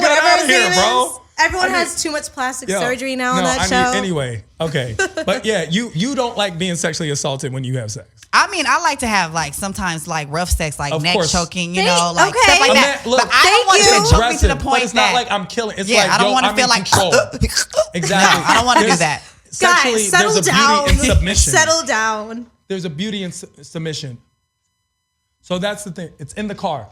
whatever out of his here, name bro. is. Everyone has too much plastic Yo, surgery now on no, that show. Anyway, okay. But yeah, you don't like being sexually assaulted when you have sex. I mean, I like to have like sometimes like rough sex, like Of neck course. choking, you know, like Okay. stuff like But that. man, look, but I don't want you to it's choke me to the aggressive, point but it's that not like I'm killing. It's yeah, like I don't yo, want to I'm feel in like control. Exactly. No, I don't want to do There's- that. Sexually, Guys, settle there's a down. beauty in submission. Settle down. There's a beauty in submission. So that's the thing. It's in the car.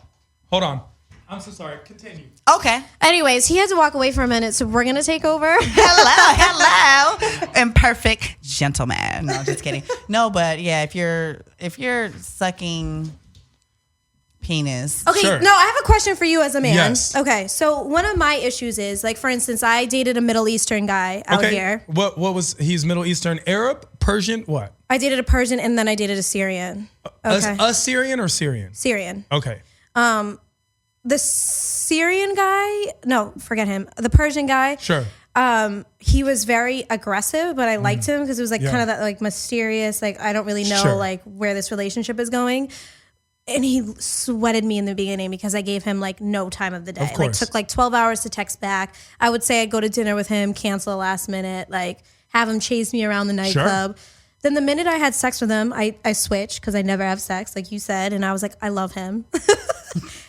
Hold on. I'm so sorry. Continue. Okay. Anyways, he had to walk away for a minute, so we're gonna take over. Hello. Imperfect gentleman. No, just kidding. No, but yeah, if you're sucking penis. Okay, Sure. no, I have a question for you as a man. Yes. Okay, so one of my issues is, like, for instance, I dated a Middle Eastern guy out here. What was he's Middle Eastern, Arab, Persian, what? I dated a Persian and then I dated a Syrian. Okay. A Syrian or Syrian? Syrian. Okay. The Syrian guy, no, forget him. The Persian guy, Sure. he was very aggressive, but I liked him because it was like Yeah. kind of that like mysterious, like I don't really know Sure. like where this relationship is going. And he sweated me in the beginning because I gave him like no time of the day. Like course. took like 12 hours to text back. I would say I'd go to dinner with him, cancel last minute, like have him chase me around the nightclub. Then the minute I had sex with him, I switched because I never have sex, like you said. And I was like, I love him.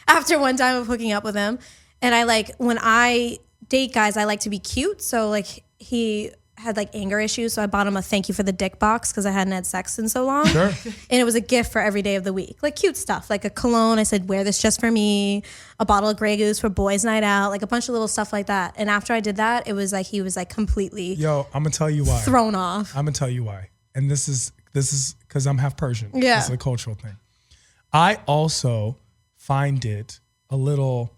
After one time of hooking up with him. And I like, when I date guys, I like to be cute. So like he had like anger issues. So I bought him a thank you for the dick box because I hadn't had sex in so long. Sure. And it was a gift for every day of the week. Like cute stuff, like a cologne. I said, wear this just for me. A bottle of Grey Goose for boys' night out. Like a bunch of little stuff like that. And after I did that, it was like he was like completely Yo, I'm gonna tell you why. thrown off. I'm gonna tell you why. And this is because I'm half Persian. Yeah. It's a cultural thing. I also find it a little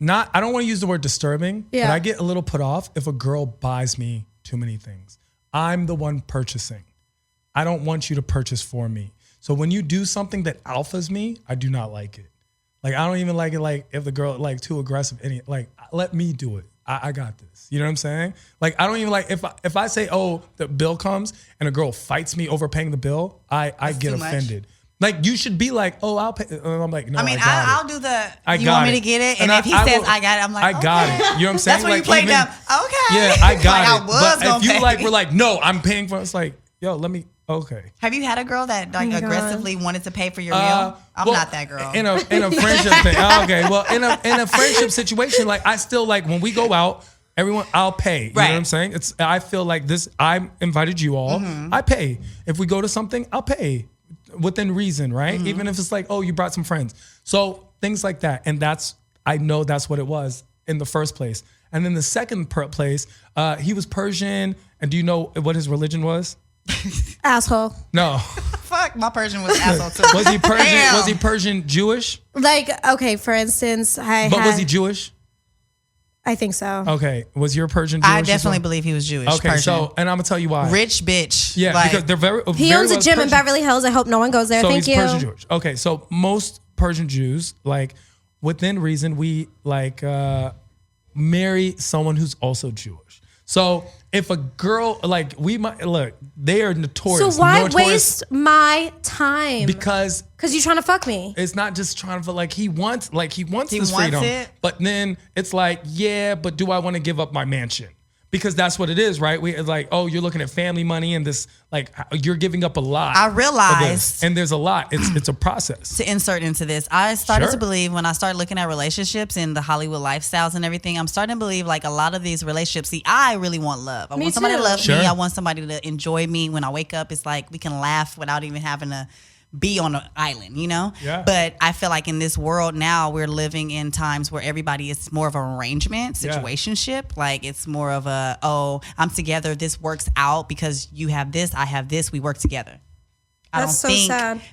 I don't want to use the word disturbing, but Yeah. I get a little put off if a girl buys me too many things. I'm the one purchasing. I don't want you to purchase for me. So when you do something that alphas me, I do not like it. Like I don't even like it like if the girl like too aggressive, like let me do it. I got this. You know what I'm saying? Like I don't even like if I say, oh, the bill comes and a girl fights me over paying the bill, I get too much. offended. Like you should be like, oh, I'll pay. And I'm like, no, I mean, I got I'll it. do the. I You got want me it. to get it? And And if he says will- I got it, I'm like, I got okay. it. You know what I'm saying? That's when you Like, play even- down. Okay. Yeah, I got Like, it. I was but gonna if you pay. like were like, no, I'm paying for it. It's like, yo, let me. Okay. Have you had a girl that like Oh my God. aggressively wanted to pay for your meal? I'm Well, not that girl. In a friendship thing. Oh, okay. Well, in a friendship situation, like I still like when we go out, everyone I'll pay. You know Right. what I'm saying? I feel like this. I invited you all. I pay. If we go to something, I'll pay within reason, right? Even if it's like, oh, you brought some friends. So things like that, and I know that's what it was in the first place. And then the second place, he was Persian. And do you know what his religion was? Asshole. No. Fuck, my Persian was an asshole too. Was he Persian? Damn. Was he Persian Jewish? Like, okay, for instance, But was he Jewish? I think so. Okay. Was your Persian Jewish? I as definitely well? believe he was Jewish. Okay, Persian. so and I'm gonna tell you why. Rich bitch. Yeah, Like, because they're very. He very owns a well gym in Persian. Beverly Hills. I hope no one goes there. So Thank he's you. Persian Jewish. Okay, so most Persian Jews, like within reason, we like marry someone who's also Jewish. So if a girl like we might look, they are notorious. So why notorious waste my time? Because Because you're trying to fuck me. it's not just trying to like he wants this wants freedom, it. but then it's like, yeah, but do I want to give up my mansion? Because that's what it is, right? We like, oh, you're looking at family money and this, like, you're giving up a lot. I realized, and there's a lot. It's a process. To insert into this, I started to believe when I started looking at relationships and the Hollywood lifestyles and everything, I'm starting to believe like a lot of these relationships, see, I really want love. I want somebody to love me. I want somebody to enjoy me. When I wake up, it's like we can laugh without even having to be on an island, you know? Yeah. But I feel like in this world now, we're living in times where everybody is more of an arrangement, situationship. Like it's more of a, oh, I'm together, this works out because you have this, I have this, we work together. I don't think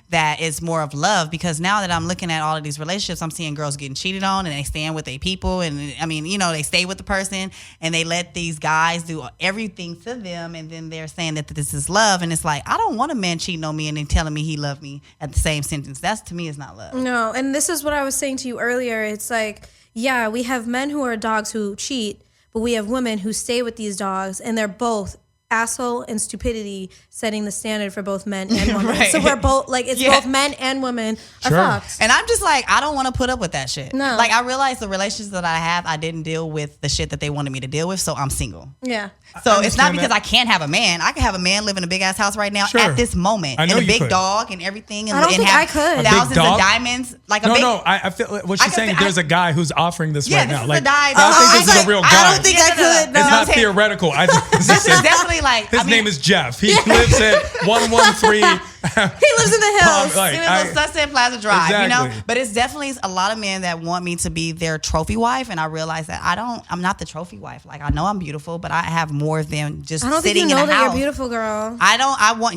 that it's more of love, because now that I'm looking at all of these relationships, I'm seeing girls getting cheated on and they stand with their people. And I mean, you know, they stay with the person and they let these guys do everything to them. And then they're saying that this is love. And it's like, I don't want a man cheating on me and then telling me he loved me at the same sentence. That's, to me, is not love. No. And this is what I was saying to you earlier. It's like, yeah, we have men who are dogs who cheat, but we have women who stay with these dogs, and they're both asshole and stupidity setting the standard for both men and women. Right. So we're both like, it's both men and women are fucked. And I'm just like, I don't want to put up with that shit. No. Like, I realized the relationships that I have, I didn't deal with the shit that they wanted me to deal with, so I'm single. Yeah. So it's not because I can't have a man. I can have a man live in a big ass house right now at this moment. I know and a you big could. dog and everything. And, I don't think have I could. thousands of diamonds. Like a big, I feel what she's saying. There's a guy who's offering this right now. Like, I think this is a real guy. I don't think I could. It's not theoretical. I think this is definitely like, his name is Jeff. He lives at 113. He lives in the hills. He lives on Sunset Plaza Drive, exactly. you know? But it's definitely a lot of men that want me to be their trophy wife. And I realize that I'm not the trophy wife. Like, I know I'm beautiful, but I have more than just I don't think sitting you know in a that house. you're beautiful, girl.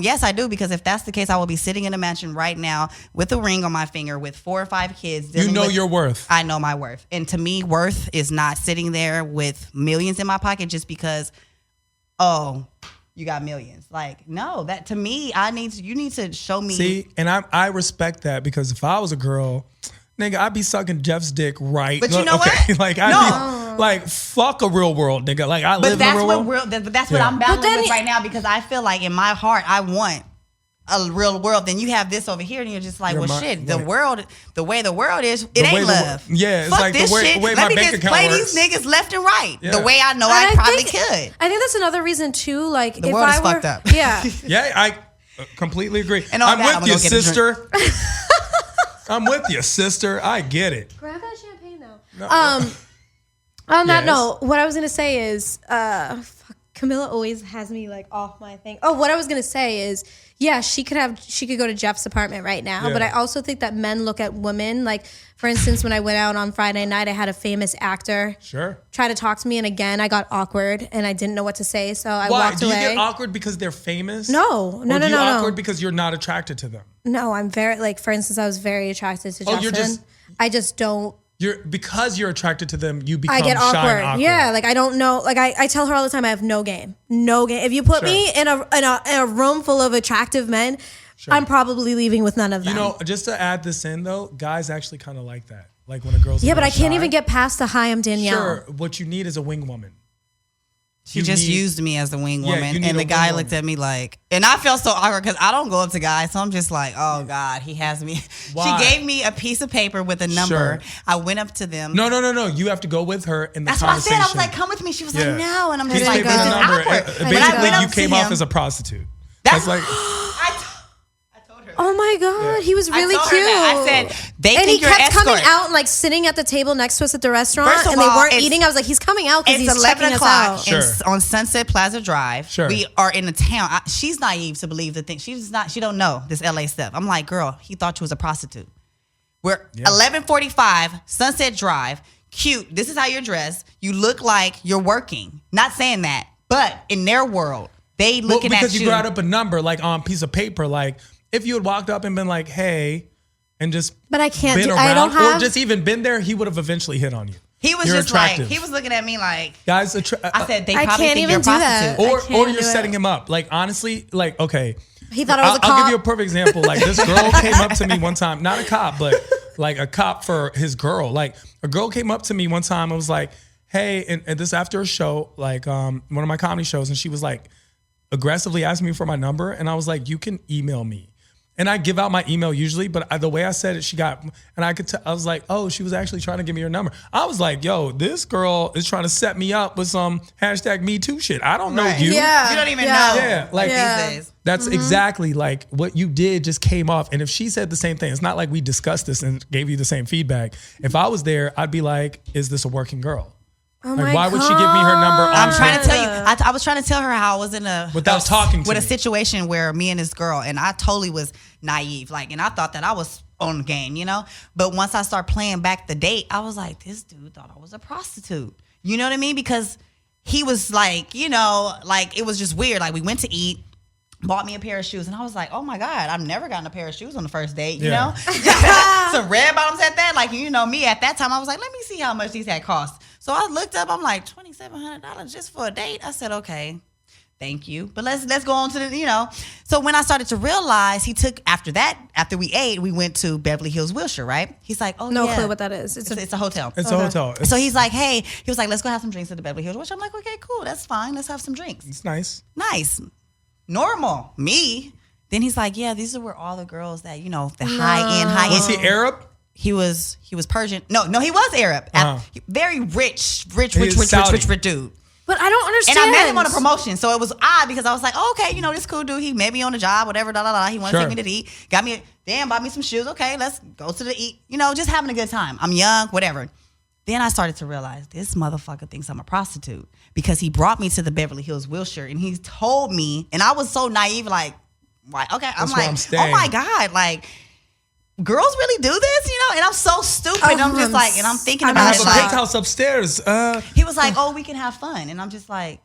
Yes, I do. Because if that's the case, I will be sitting in a mansion right now with a ring on my finger with 4 or 5 kids. You know your worth. I know my worth. And to me, worth is not sitting there with millions in my pocket just because, oh, you got millions. Like, no, that to me, you need to show me. See, and I respect that, because if I was a girl, nigga, I'd be sucking Jeff's dick right. But you know what? Like, I'd be like, fuck a real world, nigga. Like, I live in a real world. But that's what I'm battling with right now, because I feel like in my heart, I want a real world. Then you have this over here, and you're just like, the way the world is, it ain't love. It's fuck like this the way shit. my Let me bank just account play works. these niggas left and right. Yeah. The way I know And I probably think, could. I think that's another reason too. Like, The if world I is were fucked up. Yeah. Yeah, I completely agree. And I'm that, with you, I'm gonna get a sister. I'm with you, sister. I get it. Grab that champagne though. No. On that note, what I was gonna say is, Camilla always has me like off my thing. Oh, what I was gonna say is, yeah, she could go to Jeff's apartment right now, but I also think that men look at women like, for instance, when I went out on Friday night, I had a famous actor try to talk to me, and again, I got awkward and I didn't know what to say, so I walked away. Do you get awkward because they're famous? No. Or do you awkward because you're not attracted to them? No, I'm very, like, for instance, I was very attracted to Justin. I just don't. Because you're attracted to them, you become I get shy awkward. and awkward. Yeah, like I don't know. Like I tell her all the time, I have no game. If you put me in a room full of attractive men, I'm probably leaving with none of them. You know, just to add this in though, guys actually kind of like that. Like when a girl's but I can't even get past the hi, I'm Danielle. Sure, what you need is a wing woman. She just used me as the wing woman, and the guy looked at me like, and I felt so awkward because I don't go up to guys, so I'm just like, oh God, he has me. Why? She gave me a piece of paper with a number. I went up to them. No. You have to go with her in the That's conversation. what I said. I was like, come with me. She was like, no, and I'm just like, this this is awkward. Basically, you came off as a prostitute. That's like. Oh my God, he was really cute. I said, they and think he kept escort. coming out and like sitting at the table next to us at the restaurant, First of and they all, weren't eating. I was like, he's coming out because he's checking us out. On Sunset Plaza Drive. We are in the town. She's naive to believe the thing. She don't know this LA stuff. I'm like, girl, he thought you was a prostitute. We're 11:45 Sunset Drive. Cute. This is how you're dressed. You look like you're working. Not saying that, but in their world, they looking at you. Because you brought up a number like on a piece of paper, like. If you had walked up and been like, hey, and just but I can't been do, around, I don't have, or just even been there, he would have eventually hit on you. He was you're just attractive. like, he was looking at me like, guys, I said, they I probably can't think even you're a do that. prostitute. Or you're setting him up. Like, honestly, like, okay. He thought I was a cop. I'll give you a perfect example. Like, this girl came up to me one time, not a cop, but like a cop for his girl. Like, a girl came up to me one time and was like, hey, and this after a show, like one of my comedy shows, and she was like aggressively asking me for my number. And I was like, you can email me. And I give out my email usually, but the way I said it, she got, and I could I was like, oh, she was actually trying to give me her number. I was like, yo, this girl is trying to set me up with some #MeToo shit. I don't know you. Yeah. You don't even know. Yeah. Like these days. That's exactly like what you did just came off. And if she said the same thing, it's not like we discussed this and gave you the same feedback. If I was there, I'd be like, is this a working girl? Oh Like, why would she give me her number? I'm trying to tell you. I was trying to tell her how I was in without talking to with me. a situation where me and this girl, and I totally was naive, like, and I thought that I was on the game, you know. But once I started playing back the date, I was like, this dude thought I was a prostitute. You know what I mean? Because he was like, you know, like it was just weird. Like we went to eat. Bought me a pair of shoes, and I was like, oh my God, I've never gotten a pair of shoes on the first date, you know? Some red bottoms at that. Like, you know, me at that time, I was like, let me see how much these had cost. So I looked up, I'm like, $2,700 just for a date? I said, okay, thank you. But let's go on to the, you know. So when I started to realize, after we ate, we went to Beverly Hills, Wilshire, right? He's like, oh, No yeah. clue what that is. It's a hotel. It's a hotel. So he's like, hey, he was like, let's go have some drinks at the Beverly Hills, which I'm like, okay, cool, that's fine. Let's have some drinks. It's nice. Nice. Normal. Me. Then he's like, yeah, these are where all the girls that, you know, the high end. Was he Arab? He was Persian. No, he was Arab. Very rich dude. But I don't understand. And I met him on a promotion, so it was odd because I was like, oh, okay, you know, this cool dude. He met me on the job, whatever, He wanted to take me to eat. Bought me some shoes. Okay, let's go to the eat. You know, just having a good time. I'm young, whatever. Then I started to realize this motherfucker thinks I'm a prostitute because he brought me to the Beverly Hills, Wilshire, and he told me, and I was so naive, like, why? Okay, I'm like, oh my God, like, girls really do this, you know? And I'm so stupid. I'm just like, and I'm thinking about it. I have a penthouse upstairs. He was like, oh, we can have fun. And I'm just like,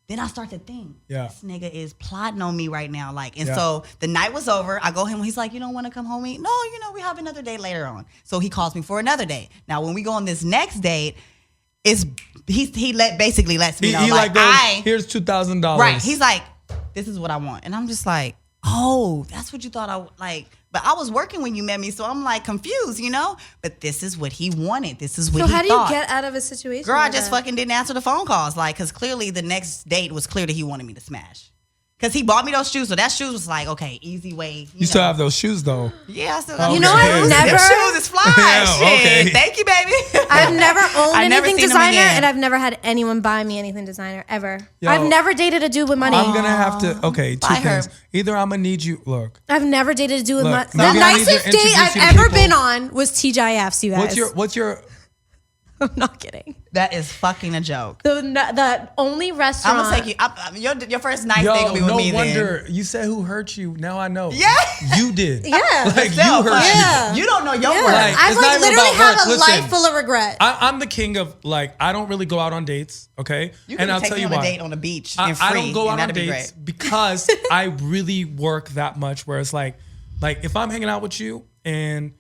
then I start to think, this nigga is plotting on me right now. Like, and so the night was over. I go home. He's like, you don't want to come home? No, you know, we have another date later on. So he calls me for another date. Now, when we go on this next date, he basically lets me know, he like goes, here's $2,000. Right. He's like, this is what I want. And I'm just like, oh, that's what you thought I like. But I was working when you met me, so I'm like confused, you know? But this is what he wanted. This is what he thought. So how do you get out of a situation? Girl, I just fucking didn't answer the phone calls. Like, because clearly the next date was clear that he wanted me to smash. Because he bought me those shoes. So that shoes was like, okay, easy way. You still have those shoes, though. Yeah, I still got You know, I've never. Shoes is fly. Okay. Thank you, baby. I've never owned anything designer, again. and I've never had anyone buy me anything designer, ever. Yo, I've never dated a dude with money. I'm going to have to, okay, two Buy her. things. Either I'm going to need you, look. I've never dated a dude with money. Look, maybe The I need to nicest date introduce I've you to ever people. been on was TGIFs, you guys. What's your I'm not kidding. That is fucking a joke. The only restaurant. I'm going to take you. Your first nice date will be with me no wonder. then. You said who hurt you. Now I know. Yeah. You did. Yeah. Like, So, you hurt Yeah. You don't know your Yeah. worth. Like, I it's not even literally about have work. a Listen, life full of regret. I'm the king of, like, I don't really go out on dates, okay? You And can I'll take tell me you on a why. date on the beach and free. I don't go and out on that'd be dates great. because I really work that much where it's like if I'm hanging out with you and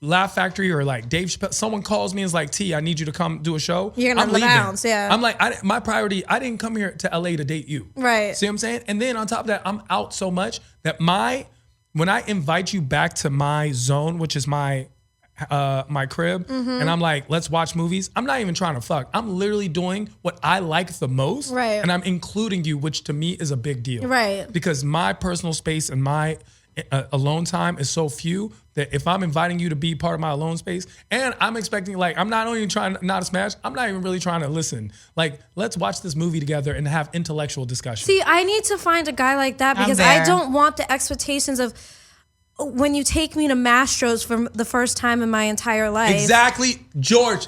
Laugh Factory or like Dave Chappelle, someone calls me and is like, T, I need you to come do a show. You're gonna I'm have to leaving. bounce, yeah. I'm like, my priority, I didn't come here to LA to date you. Right. See what I'm saying? And then on top of that, I'm out so much that when I invite you back to my zone, which is my crib, and I'm like, let's watch movies. I'm not even trying to fuck. I'm literally doing what I like the most. Right. And I'm including you, which to me is a big deal. Right. Because my personal space and my alone time is so few that if I'm inviting you to be part of my alone space and I'm expecting, like, I'm not only trying not to smash, I'm not even really trying to listen. Like, let's watch this movie together and have intellectual discussion. See, I need to find a guy like that because I don't want the expectations of when you take me to Mastro's for the first time in my entire life. Exactly, George.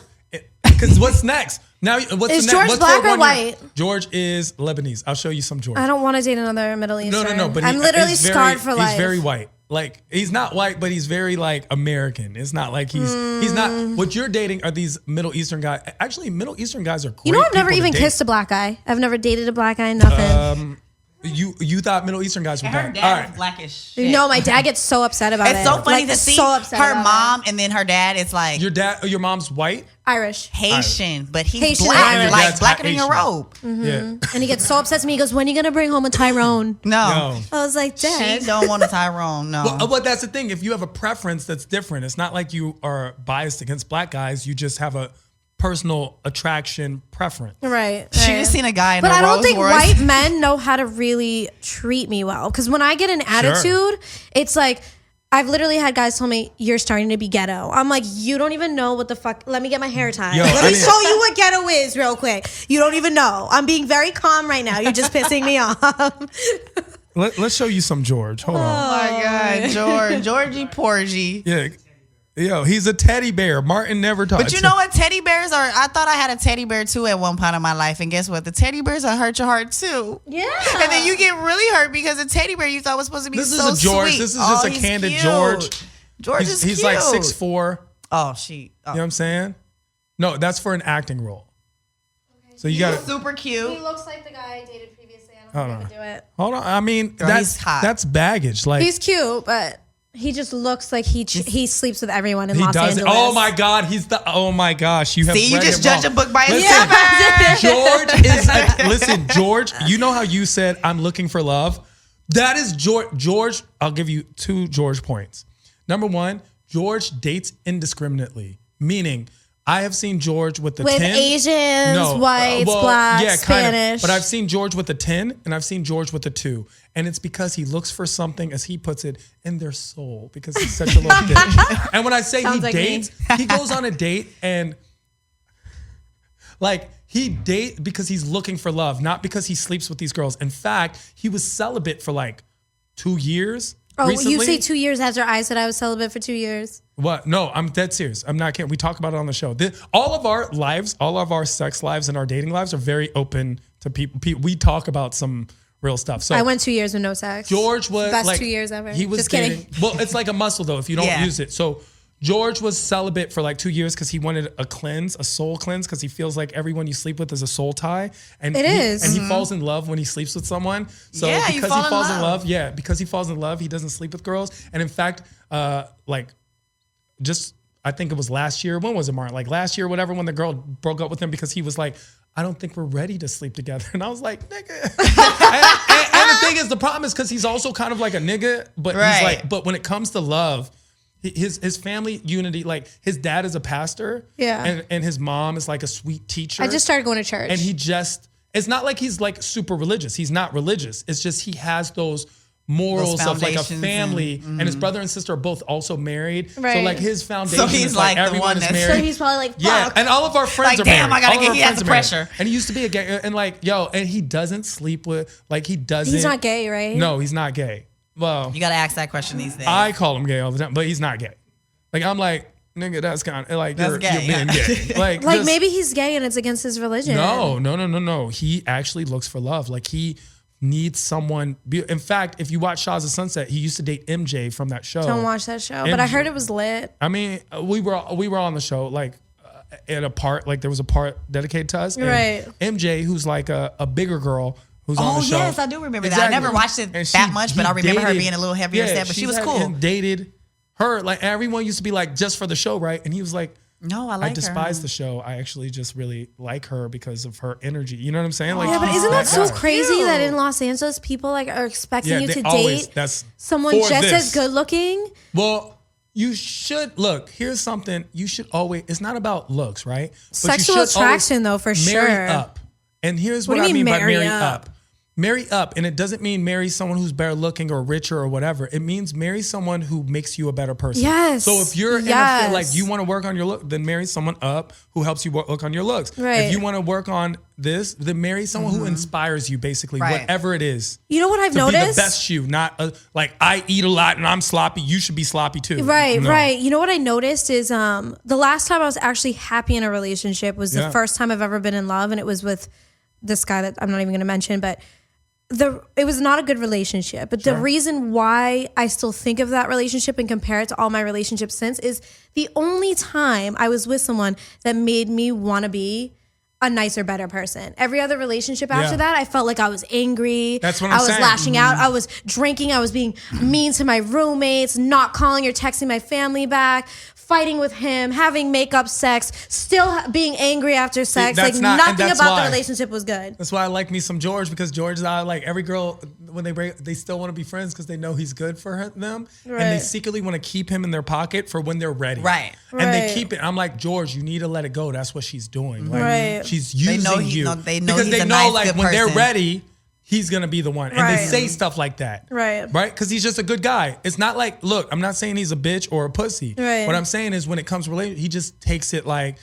Because what's next? Now, what's Is the George next? black or white? George is Lebanese. I'll show you some George. I don't want to date another Middle Eastern. No. But I'm literally scarred for life. He's very white. Like, he's not white, but he's very like American. It's not like he's not. What you're dating are these Middle Eastern guys. Actually, Middle Eastern guys are great. You know, I've never people to even date. kissed a black guy. I've never dated a black guy. Nothing. You thought Middle Eastern guys were Her bad. dad All is right. black as shit. No, my dad gets so upset about it. It's so funny Like, to see so upset her about mom and then her dad is like Your mom's white. Irish. Haitian, but he's Haitian black, Irish. like That's blacker than your Haitian. robe. Yeah. And he gets so upset to me. He goes, "When are you gonna bring home a Tyrone?" No. I was like, She "Dad." don't want a Tyrone, no. But that's the thing. If you have a preference that's different, it's not like you are biased against black guys. You just have a personal attraction preference. Right. She just seen a guy in But a I don't Rolls think Royce. white men know how to really treat me well. Because when I get an attitude, it's like, I've literally had guys tell me, you're starting to be ghetto. I'm like, you don't even know what the fuck. Let me get my hair tied. Yo, Let I me mean- show you what ghetto is real quick. You don't even know. I'm being very calm right now. You're just pissing me off. Let's show you some George. Hold on. Oh my God, Georgie Porgy. Yeah. Yo, he's a teddy bear. Martin never taught. But you know what? Teddy bears are. I thought I had a teddy bear too at one point in my life, and guess what? The teddy bears will hurt your heart too. Yeah. And then you get really hurt because the teddy bear you thought was supposed to be This so is a George. sweet. This is just a he's candid cute. George. George is cute. He's like 6'4". Oh, she. Oh. You know what I'm saying? No, that's for an acting role. So you got to Super cute. He looks like the guy I dated previously. I Hold don't on. think I could do it. hold on. I mean, Girl, he's hot. that's baggage. Like He's cute, but he just looks like he sleeps with everyone in he Los does. Angeles. Oh my God, he's the. Oh my gosh, you have. See, you read just it judge wrong. a book by its Listen, cover. George is listen, George, you know how you said I'm looking for love? That is George. George, I'll give you 2 George points. Number 1, George dates indiscriminately, meaning I have seen George with the With 10. Asians, whites, blacks, Spanish. But I've seen George with a 10 and I've seen George with a 2. And it's because he looks for something, as he puts it, in their soul, because he's such a little bitch. And when I say Sounds he like dates, he goes on a date and like he date because he's looking for love, not because he sleeps with these girls. In fact, he was celibate for like 2 years. Oh, recently. you say 2 years after I said I was celibate for 2 years. What? No, I'm dead serious. I'm not kidding. We talk about it on the show. All of our lives, all of our sex lives and our dating lives are very open to people. We talk about some real stuff. So I went 2 years with no sex. George was Best like 2 years ever. He was Just kidding. dating. Well, it's like a muscle though if you don't Yeah. use it. So George was celibate for like 2 years because he wanted a cleanse, a soul cleanse, because he feels like everyone you sleep with is a soul tie. And It is. And he falls in love when he sleeps with someone. So Yeah, you because fall he in falls in love. love, because he falls in love, he doesn't sleep with girls. And in fact, I think it was last year. When was it, Martin? Like last year, whatever, when the girl broke up with him because he was like, I don't think we're ready to sleep together. And I was like, nigga. and the thing is, the problem is because he's also kind of like a nigga, but he's Right. like, but when it comes to love, his family unity, like his dad is a pastor. Yeah. And his mom is like a sweet teacher. I just started going to church. And it's not like he's like super religious. He's not religious. It's just he has those morals of like a foundations family, and his brother and sister are both also married. So Right. like his foundation he's is like like the everyone one is that's- so married. he's probably like, fuck. Yeah, and all of our friends Like, are damn, married. I gotta All of get- our he has friends the are married. pressure. And he used to be a gay, and like, and he doesn't sleep with, like he doesn't. He's not gay, right? No, he's not gay. Well, You got to ask that question these days. I call him gay all the time, but he's not gay. Like I'm like, nigga, that's kind of like That's you're gay, being gay. Like Like just- maybe he's gay and it's against his religion. No. He actually looks for love. Like he needs someone. In fact, if you watch Shaws of Sunset, he used to date MJ from that show. Don't watch that show. But I MJ. heard it was lit. I mean, we were on the show like at a part, like there was a part dedicated to us. And Right. MJ, who's like a bigger girl who's on Oh, the show. yes, I do remember that. I never watched it And that much, but he I remember her dated- being a little heavier set, but she she's was had- cool. and dated her. Like everyone used to be like, just for the show, right? And he was like, No, I I like despise her. the show. I actually just really like her because of her energy. You know what I'm saying? Like, Yeah, but he's isn't that so guy. crazy that Cute. in Los Angeles people like are expecting Yeah, you they to always- date that's someone for just this. as good looking? Well, you should look. Here's something you should always. It's not about looks, right? But you Sexual should always attraction, though, for marry sure. up. And here's What what, do I you mean mean by marry marry up? up. Marry up, and it doesn't mean marry someone who's better looking or richer or whatever. It means marry someone who makes you a better person. Yes. So if you're in a Yes. like you want to work on your look, then marry someone up who helps you work on your looks. Right. If you want to work on this, then marry someone who inspires you, basically, Right. whatever it is. You know what I've To be the noticed? best you, not like I eat a lot and I'm sloppy. You should be sloppy too. Right, No. right. You know what I noticed is the last time I was actually happy in a relationship was the Yeah. first time I've ever been in love, and it was with this guy that I'm not even going to mention, but it was not a good relationship. But the reason why I still think of that relationship and compare it to all my relationships since is the only time I was with someone that made me want to be a nicer, better person. Every other relationship after Yeah. that, I felt like I was angry. That's what I I'm was saying. lashing out. I was drinking. I was being mean to my roommates, not calling or texting my family back, fighting with him, having makeup sex, still being angry after sex. that's Like not- and nothing that's about why- the relationship was good. That's why I like me some George, because George is out like every girl when they break, they still want to be friends because they know he's good for them, and they Right. secretly want to keep him in their pocket for when they're ready. Right. And they Right. keep it. I'm like, George, you need to let it go. That's what she's doing. Like, Right. she's using know you they know because he's they a know nice, like good when they're person. ready, he's gonna be the one, and they Right. say stuff like that. Right. Right. Because he's just a good guy. It's not like, look, I'm not saying he's a bitch or a pussy. Right. What I'm saying is when it comes to relationship, he just takes it like,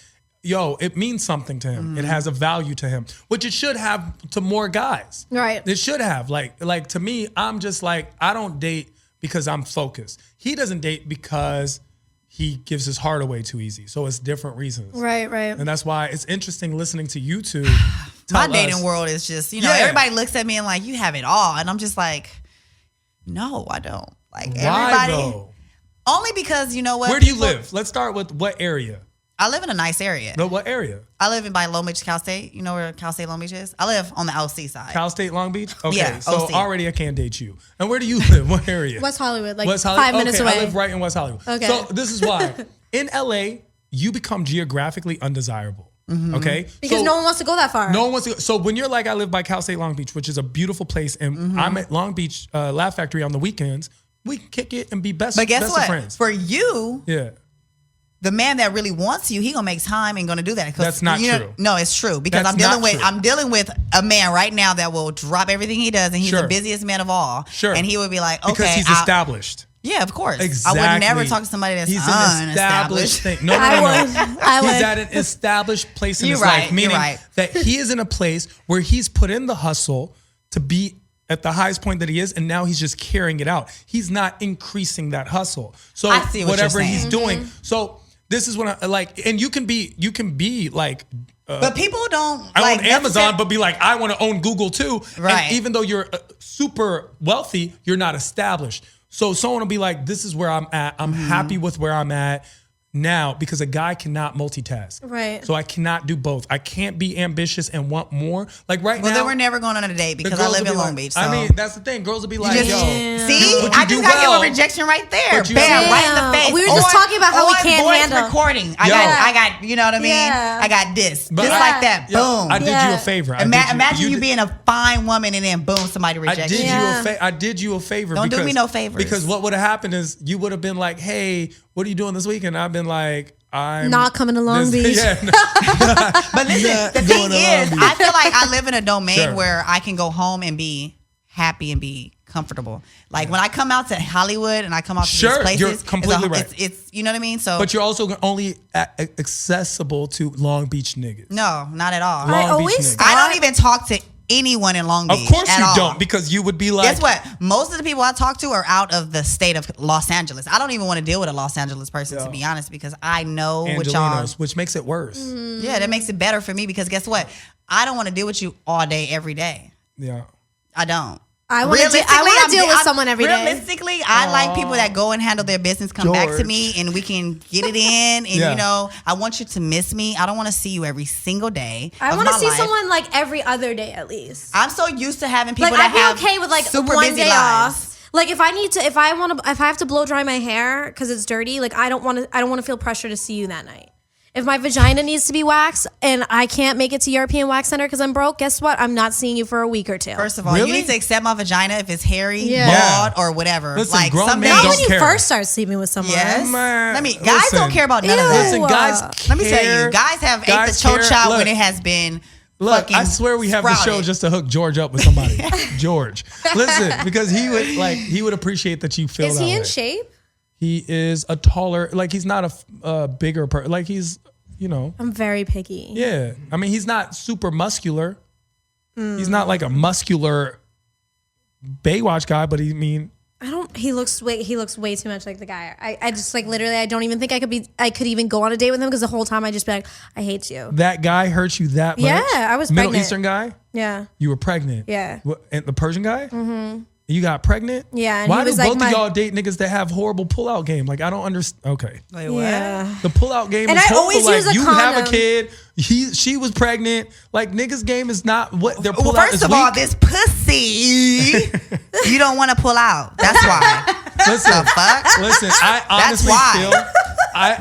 yo, it means something to him. It has a value to him, which it should have to more guys. Right. It should have. Like to me, I'm just like, I don't date because I'm focused. He doesn't date because he gives his heart away too easy. So it's different reasons. Right. Right. And that's why it's interesting listening to you two. My tell dating us- world is just, Yeah. everybody looks at me and like, you have it all. And I'm just like, no, I don't. Like Why everybody. though? Only because, you know what? Where do you people- live? Let's start with what area? I live in a nice area. No, what area? I live in by Long Beach, Cal State. You know where Cal State Long Beach is? I live on the OC side. Cal State, Long Beach? Okay, Yeah, so OC. already I can't date you. And where do you live? What area? West Hollywood, like West Hollywood? 5 minutes Okay, away. I live right in West Hollywood. Okay. So this is why. In LA, you become geographically undesirable. Okay? Because So no one wants to go that far. no one wants to go. So when you're like, I live by Cal State Long Beach, which is a beautiful place, and I'm at Long Beach Laugh Factory on the weekends, we can kick it and be best, But guess best what? of friends. For you, Yeah. the man that really wants you, he gonna make time and gonna do that. 'Cause, That's not true. No, it's true because That's I'm not dealing true. with a man right now that will drop everything he does, and he's Sure. the busiest man of all. Sure. And he would be like, okay, Because he's established. Yeah, of course. Exactly. I would never talk to somebody that's He's an established unestablished. thing. No, I no. would. I He's would. at an established place in You're his right, life, you're meaning right. that he is in a place where he's put in the hustle to be at the highest point that he is, and now he's just carrying it out. He's not increasing that hustle. So I see what you're whatever he's saying. doing. So this is what I like, and you can be like. But people don't I like own Amazon, necessarily- but be like, I want to own Google too. Right. And even though you're super wealthy, you're not established. So someone will be like, this is where I'm at. I'm happy with where I'm at now because a guy cannot multitask. Right. So I cannot do both. I can't be ambitious and want more. Like right Well, now. then we're never going on a date the because I girls live will in be Long like- Beach. So. I mean, that's the thing. Girls will be like, just- yo. See, but I you do just got well. your rejection right there. But you Bam, do right in well. the face. We were just talking about how we on can't voice handle- recording. Yo. I got, you know what I mean? Yeah. I got this. But Just I- like that. Yo, Boom. I did you Yeah. a favor. Imagine you did- being a fine woman and then boom, somebody I rejects did you. Yeah. I did you a favor. Don't do because, me no favors. Because what would have happened is you would have been like, "Hey, what are you doing this weekend?" I've been like, "I'm Not coming to Long Beach. Yeah, no. But listen, Not the going thing to is, Long Beach. I feel like I live in a domain Sure. where I can go home and be happy and be comfortable. Like when I come out to Hollywood and I come out to Sure, these places, you're completely right. It's you know what I mean. So, But you're also only accessible to Long Beach niggas. no, not at all. Long I Beach always niggas. I don't even talk to anyone in Long Of Beach. course at you all. don't, because you would be like, Guess what? Most of the people I talk to are out of the state of Los Angeles. I don't even want to deal with a Los Angeles person, to Yeah. be honest, because I know what y'all. Angelinos, which makes it worse. Yeah, that makes it better for me because guess what? I don't want to deal with you all day, every day. Yeah. I don't. I want to deal with someone every day. Realistically, I like people that go and handle their business, come back to George. me, and we can get it in. And Yeah. you know, I want you to miss me. I don't want to see you every single day. I want to see life. someone like every other day at least. I'm so used to having people Like that I'd have be okay with like super one busy day lives. off. Like if I have to blow dry my hair because it's dirty, like I don't want to feel pressure to see you that night. If my vagina needs to be waxed and I can't make it to European Wax Center because I'm broke, guess what? I'm not seeing you for a week or two. First of all, Really? you need to accept my vagina if it's hairy, Yeah. bald, or whatever. Listen, like grown some men days, not don't when you care. first start sleeping with someone. yes. Man, Guys listen. don't care about none of that. Listen, guys Let me tell care. you, guys have ate Guys the choke care. out when Look, it has been. Look, fucking I swear we have the show sprouted. just to hook George up with somebody. George. Listen, because he would appreciate that you feel Is that he in way. shape? He is a taller, like he's not a bigger person. Like he's, you know, I'm very picky. yeah. I mean, he's not super muscular. He's not like a muscular Baywatch guy, but He looks way too much like the guy. I just like literally I don't even think I could even go on a date with him because the whole time I just be like, I hate you. that guy hurt you that much. Yeah, I was Middle pregnant. Eastern guy. Yeah. You were pregnant. Yeah. And the Persian guy. Mm-hmm. You got pregnant. Yeah, and Why he do was both like of y'all date niggas that have horrible pullout game? Like I don't understand. Okay. Wait, what? Yeah. The pullout game And is I horrible. always Like use a you have a condom. kid. She was pregnant. Like niggas game is not what their Well, pullout first is of all, weak. this pussy, you don't want to pull out. That's why. Listen, The fuck? listen. I honestly why. feel.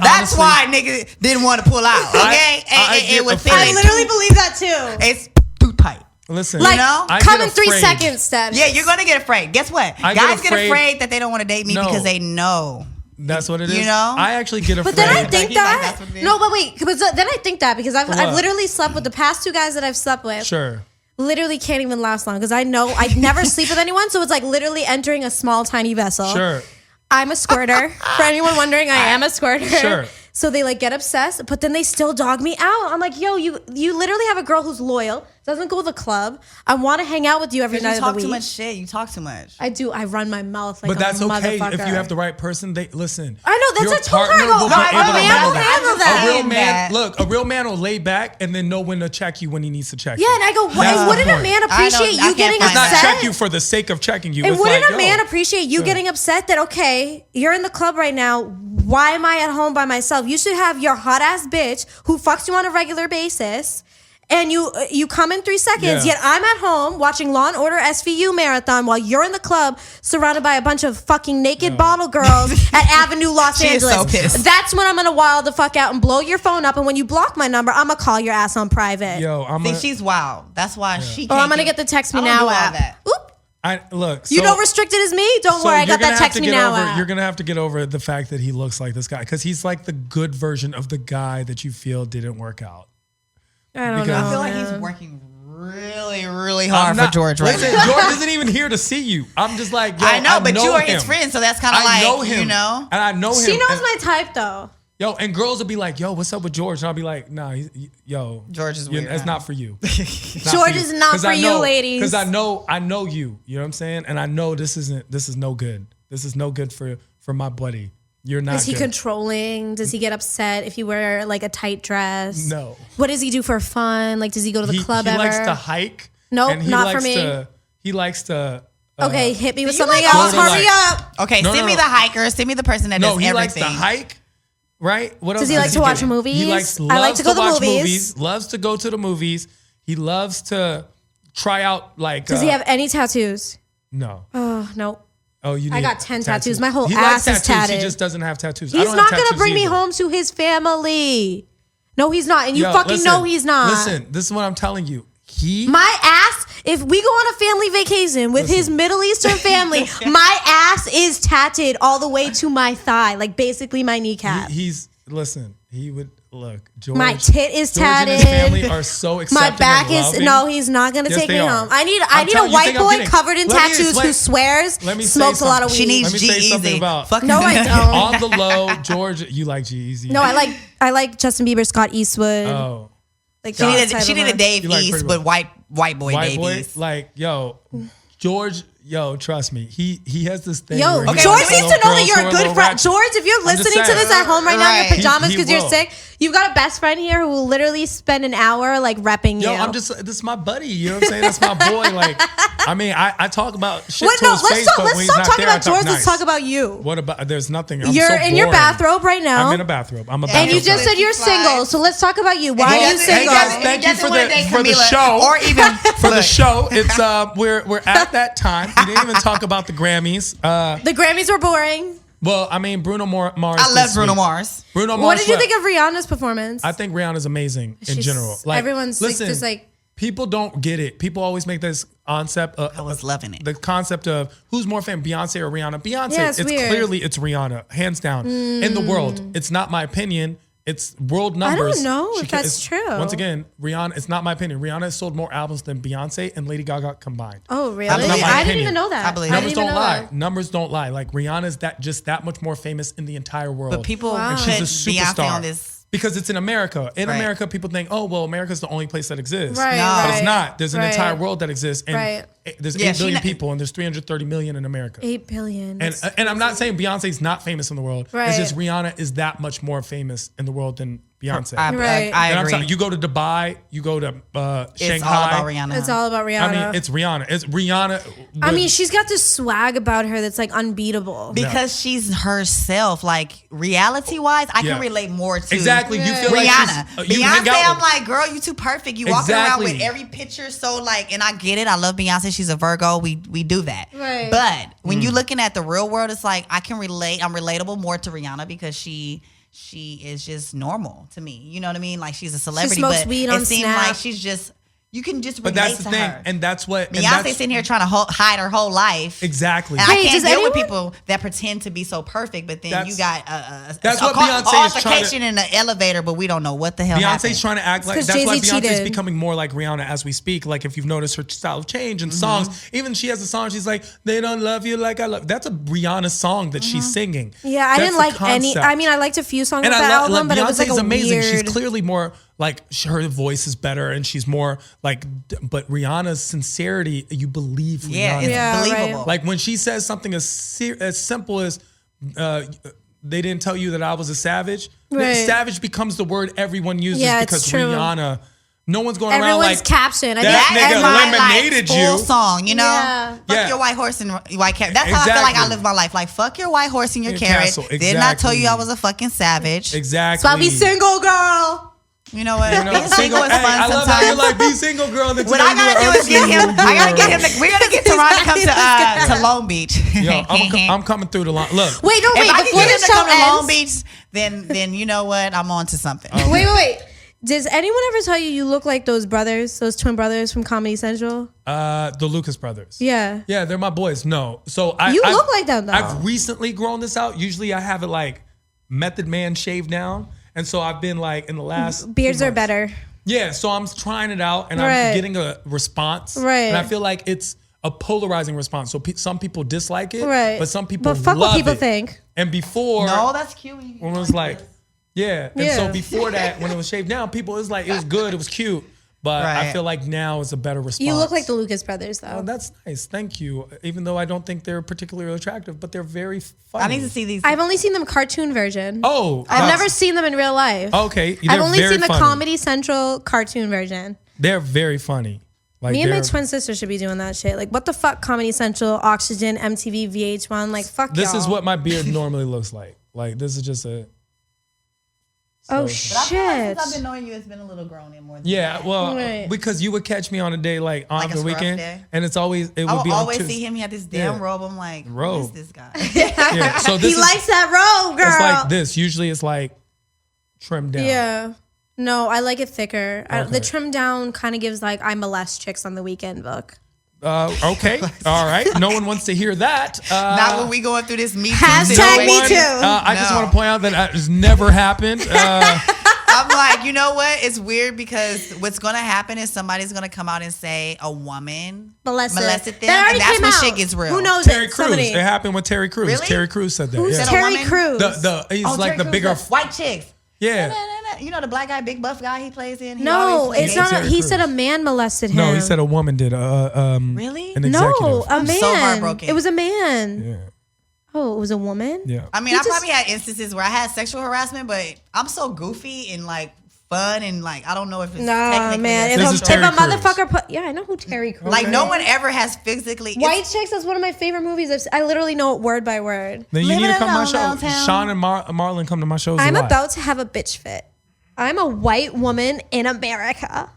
That's why nigga didn't want to pull out. Okay, I get it was afraid. I literally believe that too. It's too tight. Listen, Like, I come get in 3 afraid. seconds status. Yeah, you're gonna get afraid. Guess what? I Guys get get afraid that they don't want to date me No. because they know. That's what it is. You know? I actually get afraid. But then I think He's like, that that's what it is. no, but wait, because then I think that because I've What? literally slept with the past 2 guys that I've slept with. Sure. Literally can't even last long because I know I never sleep with anyone, so it's like literally entering a small tiny vessel. Sure. I'm a squirter. For anyone wondering, I am a squirter. Sure. So they like get obsessed, but then they still dog me out. I'm like, yo, you literally have a girl who's loyal, doesn't go to the club. I want to hang out with you every night You of talk the week. too much shit. You talk too much. I do. I run my mouth like But that's a okay motherfucker. if you have the right person. They listen. I know, that's your a total partner go. will No, be a able to man handle will handle that. A real Saying man, that. look, a real man will lay back and then know when to check you when he needs to check Yeah, you. and I go, That's the wouldn't a point. man I appreciate don't- I you getting can't It's not find upset? check you for the sake of checking you. And It's wouldn't like, a man yo, appreciate you getting upset that, okay, you're in the club right now. Why am I at home by myself? You should have your hot ass bitch who fucks you on a regular basis. And you come in 3 seconds, Yeah. yet I'm at home watching Law & Order SVU marathon while you're in the club surrounded by a bunch of fucking naked bottle girls at Avenue Los She is Angeles. so pissed. That's when I'm going to wild the fuck out and blow your phone up. And when you block my number, I'm going to call your ass on private. Yo, See, she's wild. That's why she. Oh, Can't I'm going to get the text me I don't now do all app. that. Oop. look. You so- know restricted as me? Don't so worry, I you're got gonna that have text to me get now over. app. You're gonna have to get over the fact that he looks like this guy because he's like the good version of the guy that you feel didn't work out. I don't because- know. I feel like man. he's working really I'm hard not- for George right listen, now. George isn't even here to see you. I'm just like, yo, I know, but you are him. his friend, so that's kind of I like, know him, you know. and I know him. She knows and, my type though. Yo, and girls will be like, yo, what's up with George? And I'll be like, nah, yo, George is you- weird, It's huh? not for you. George is not for you, ladies. Because I know you. You know what I'm saying? And I know this is no good. This is no good for my buddy. You're not. Is he good. controlling? Does he get upset if you wear like a tight dress? No. What does he do for fun? Like, does he go to the club he ever? likes to hike. Nope, and he not for likes me. He likes to. Okay, hit me with you something like else. go to, Hurry like- up. Okay, No, send no, me no. the hiker. Send me the person that No, does he everything. likes to hike. Right? What else Does he like to watch movies? He loves I like to go to watch movies. Loves to go to the movies. He loves to try out like. Does he have any tattoos? No. Oh no. Oh, you. I need got 10 tattoos. My whole he ass likes is tattoos. tatted. He just doesn't have tattoos. I He's don't not have gonna tattoos bring me either. home to his family. No, he's not, and you Yo, fucking listen, know he's not. Listen, this is what I'm telling you. My ass, if we go on a family vacation with his Middle Eastern family, my ass is tatted all the way to my thigh, like basically my kneecap. He would look. George, My tit is George tatted. and his family are so accepting. My back and is loving. no. He's not gonna Yes, take they me are. home. I need I'm a telling you, white think I'm boy kidding? covered in Let me tattoos explain- who swears Let me say smokes a lot of something. weed. She needs Let me say something G-Eazy. about- Fuck No, him. I don't. On the low, George, you like G-Eazy. No, I like Justin Bieber, Scott Eastwood. Oh, Like She that needed, type she of needed a- Dave You like East, pretty but much. white boy white Dave boy, East. like yo, George. Yo, trust me, he has this thing. Yo, where he Okay, George likes needs little to know that girls you're who a are good little friend. ratchet. George, if you're I'm just listening to saying. this at home right now in your Right. pajamas He because you're will. sick, you've got a best friend here who will literally spend an hour like repping you. Yo, this is my buddy. You know what I'm saying? That's my boy. Like, I mean, I talk about shit Wait, to no, his face, but when let's he's stop not talking there, I about talk George. nice. Let's talk about you. What about? There's nothing. I'm You're so in your boring. bathrobe right now. I'm in a bathrobe. I'm a And you bathrobe just guy. said you're single, so let's talk about you. Why are you Hey single? guys, thank you for the show. Or even For the show, it's we're at that time. We didn't even talk about the Grammys. The Grammys were boring. Well, I mean, Bruno Mars. I love Bruno Mars. Bruno Mars. What did you swept. think of Rihanna's performance? I think Rihanna's amazing in She's- general. everyone's, like, just like- people don't get it. People always make this concept. I was loving it. The concept of who's more famous, Beyonce or Rihanna. Beyonce. Yeah, it's weird. Clearly it's Rihanna, hands down. In the world, it's not my opinion. It's world numbers. know if can- that's true. Once again, Rihanna. It's not my opinion. Rihanna has sold more albums than Beyonce and Lady Gaga combined. Oh, really? That's not my I didn't opinion. even know that. I believe I it. didn't Numbers even don't know lie. that. Numbers don't lie. Like Rihanna's just that much more famous in the entire world. But people Wow. put And she's a Beyonce superstar on this. because it's in America. In Right. America, people think, oh, well, America's the only place that exists. Right, No. But right. it's not. There's an Right. entire world that exists. And Right. there's Yeah, 8 she billion not- people and there's 330 million in America. 8 billion. And I'm not saying Beyonce's not famous in the world. Right. It's just Rihanna is that much more famous in the world than Beyonce. Right. I And I'm agree. telling you, go to Dubai, you go to Shanghai. It's all about Rihanna. It's all about Rihanna. I mean, it's Rihanna. It's Rihanna. I mean, she's got this swag about her that's like unbeatable. Because she's herself. Like reality wise, I Yeah. can relate more to Exactly. You feel like Rihanna. she's, you hang Beyonce, out I'm with- like, girl, you too perfect. You walking around Exactly. with every picture so like, and I get it. I love Beyonce. She's a Virgo. We do that. Right. But when you're looking at the real world, it's like I can relate. I'm relatable more to Rihanna because she is just normal to me. You know what I mean? Like she's a celebrity, smokes but weed it on seems Snap. like she's just, You can just But relate that's the to thing, her. and that's what Beyonce sitting here trying to hide her whole life. exactly. And Wait, I can't does deal with anyone- people that pretend to be so perfect, but then That's- you got that's a what Beyonce is trying to- altercation in the elevator, but we don't know what the hell happened. Beyonce's trying to act like 'cause that's why Jay-Z Beyonce's cheated. becoming more like Rihanna as we speak. Like if you've noticed her style of change and Mm-hmm. songs, even she has a song. She's like, "They don't love you like I love." That's a Rihanna song that she's singing. Yeah, I That's didn't the like any. concept. I mean, I liked a few songs And of I that love album, but it was like Beyonce's a amazing. weird. She's clearly more like her voice is better, and she's more like. But Rihanna's sincerity, you believe Rihanna. Yeah, it's Yeah, right. believable. Like when she says something as simple as they didn't tell you that I was a savage. Right. Savage becomes the word everyone uses Yeah, it's because true. Rihanna. No one's going around Everyone's like caption. I that think nigga is my, eliminated like, you. full song, you know? Yeah. Fuck Yeah. your white horse and white carriage. That's how I feel like I Exactly. live my life. Like, fuck your white horse and your Your carriage. castle. Did not tell you I Exactly. was a fucking savage. Exactly. So I be single, girl. You know what? You know, Being single is hey, fun I love how you're sometimes. like be single, girl. And then What today I gotta you do are is get him. single, I gotta get him. girl. We're gonna get Teron to come to Long Beach. Yo, I'm coming through the line. Look, Wait, no, If wait. I can Before get him the to show come to Long ends. Beach, then you know what? I'm on to something. Wait. Does anyone ever tell you look like those brothers, those twin brothers from Comedy Central? the Lucas brothers. Yeah. Yeah, they're my boys. No, so You I've- look like them, though. I've recently grown this out. Usually, I have it like Method Man shaved down, and so I've been like in the last Beards few are months- better. Yeah, so I'm trying it out, and Right. I'm getting a response. Right. and I feel like it's a polarizing response. So some people dislike it, Right. but some people But fuck love what people it. think. And before, No, that's cute. when it was like, yeah, and Yeah. so before that, when it was shaved down, people it was like it was good, it was cute, but I Right. feel like now is a better response. You look like the Lucas brothers, though. Oh, that's nice. Thank you. Even though I don't think they're particularly attractive, but they're very funny. I need to see these. I've only seen them cartoon version. Oh, I've never seen them in real life. Okay, I've they're only very seen the funny. Comedy Central cartoon version. They're very funny. Like Me and my they're- twin sister should be doing that shit. Like, what the fuck? Comedy Central, Oxygen, MTV, VH1. Like, fuck This y'all. is what my beard normally looks like. Like this is just a. Oh, so- But I feel like shit. since I've been knowing you, it's been a little grown in more than Yeah, that. well, Right. because you would catch me on a day like on Like a the scruff weekend, day? and it I would be will on always Tuesday. see him. He had this damn Yeah. robe. I'm like, Robe. who is this guy? Yeah, so this He is, likes that robe, girl. It's like this. Usually, it's like trimmed down. Yeah. No, I like it thicker. Okay. The trim down kind of gives like I molest chicks on the weekend look. Okay. All right. No one wants to hear that. Not when we going through this Me Too Hashtag situation. me too. I just No. want to point out that has never happened. I'm like, you know what? It's weird because what's going to happen is somebody's going to come out and say a woman molested them. That already And that's came when out. shit gets real. Who knows Terry it? Crews. Somebody. It happened with Terry Crews. Really? Terry Crews said that. Who yeah. said Terry woman? Crews. He's Oh, like Terry the Crews, bigger. white chicks. Yeah. You know the black guy, big buff guy he plays in? He No, always it's plays- not. Terry He Crews. said a man molested him. No, he said a woman did. Really? An executive. No, a I'm man. so heartbroken. It was a man. Yeah. Oh, it was a woman. Yeah. I mean, He I just- probably had instances where I had sexual harassment, but I'm so goofy and like fun and like I don't know if it's Nah, technically man. a If This a, is if Terry a Crews. motherfucker put, yeah, I know who Terry Crews. like is. no one ever has physically. White Chicks is one of my favorite movies. I literally know it word by word. Then you Living need to come to my alone show. downtown. Sean and Marlon come to my shows. I'm a lot. about to have a bitch fit. I'm a white woman in America.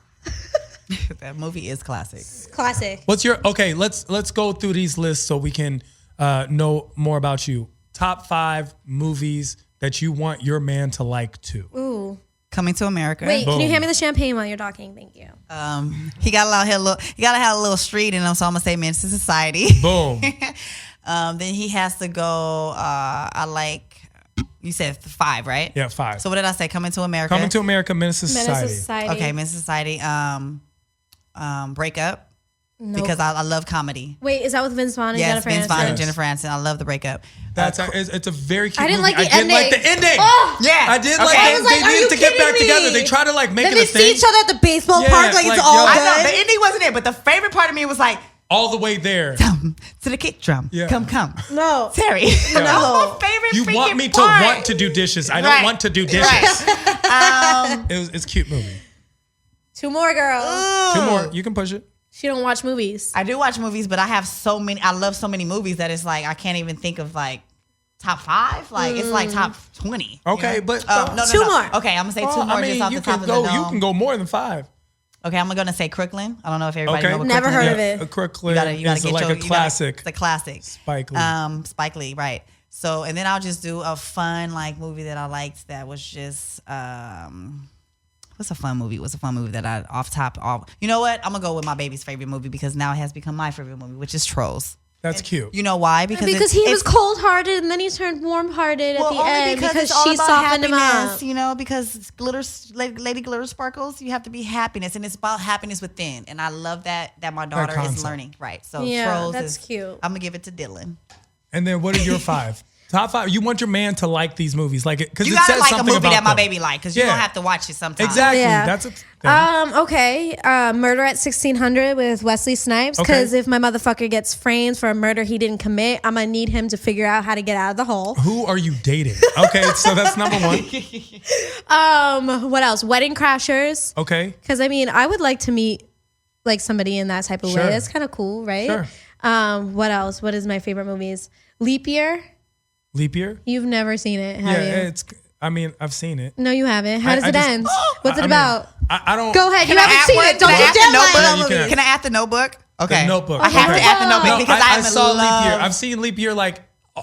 That movie is classic. Classic. What's your okay? Let's go through these lists so we can know more about you. Top 5 movies that you want your man to like too. Ooh. Coming to America. Wait, can you Boom. hand me the champagne while you're talking? Thank you. He got a lot here. He got to have a little street in him, so I'm gonna say Men's Society. Boom. Then he has to go. I like. You said 5, right? Yeah, 5. So what did I say? Coming to America. Coming to America, Minister Menace Society. Society. Okay, Men's Society. Break Up. Nope. Because I love comedy. Wait, is that with Vince Vaughn and Yes, Jennifer Vince Vaughn and Yes. Jennifer Aniston. I love the breakup. That's it's a very cute I didn't movie. like the I did like ending. the ending. Oh! Yeah, I did okay. like I that. was like, They are needed you to get back kidding me? together. They try to like make Then it they a see thing each other at the baseball Yeah, park like like, it's all yo. I know good. the ending wasn't it, but the favorite part of me was like, all the way there. to the kick drum. Yeah. Come. No. Terry. That was my favorite You freaking want me to part. want to do dishes. I don't Right. want to do dishes. Right. It's a cute movie. 2 more, girl. 2 more. You can push it. She don't watch movies. I do watch movies, but I have so many. I love so many movies that it's like I can't even think of like top 5. Like it's like top 20. you Okay, know? but No, 2 more. Okay, I'm gonna say 2 Well, more I mean, just off you the top can of go. the dome. You can go more than 5. Okay, I'm gonna say Crooklyn. I don't know if everybody Okay. know what Never Crooklyn heard is. of it. A Crooklyn You gotta is get like your, a classic. It's a classic. Spike Lee. Spike Lee, right? So, and then I'll just do a fun like movie that I liked that was just What's a fun movie? What's a fun movie that I you know what? I'm gonna go with my baby's favorite movie because now it has become my favorite movie, which is Trolls. That's cute. You know why? Because he was cold-hearted and then he turned warm-hearted at the end because she softened him up. You know, because Lady Glitter Sparkles, you have to be happiness, and it's about happiness within. And I love that my daughter is learning. Right. So Trolls that's cute. I'm gonna give it to Dylan. And then what are your 5? Top 5. You want your man to like these movies, like because you it gotta says like something a movie about that my them. baby like, because you don't have to watch it sometimes. Exactly. Yeah. That's a thing. Okay. Murder at 1600 with Wesley Snipes. Because if my motherfucker gets framed for a murder he didn't commit, I'm gonna need him to figure out how to get out of the hole. Who are you dating? Okay, so that's number 1. What else? Wedding Crashers. Okay. Because I mean, I would like to meet like somebody in that type of way. It's kind of cool, right? Sure. What else? What is my favorite movies? Leap Year. Leap Year? You've never seen it, have you? I've seen it. No, you haven't. How does it end? What's it about? I don't. Go ahead. You haven't seen it. Don't Can I you add dare the lie. Notebook? Can I add the Notebook? Okay. The Notebook. I have to add the Notebook No, because I I'm saw in love. Leap Year. I've seen Leap Year like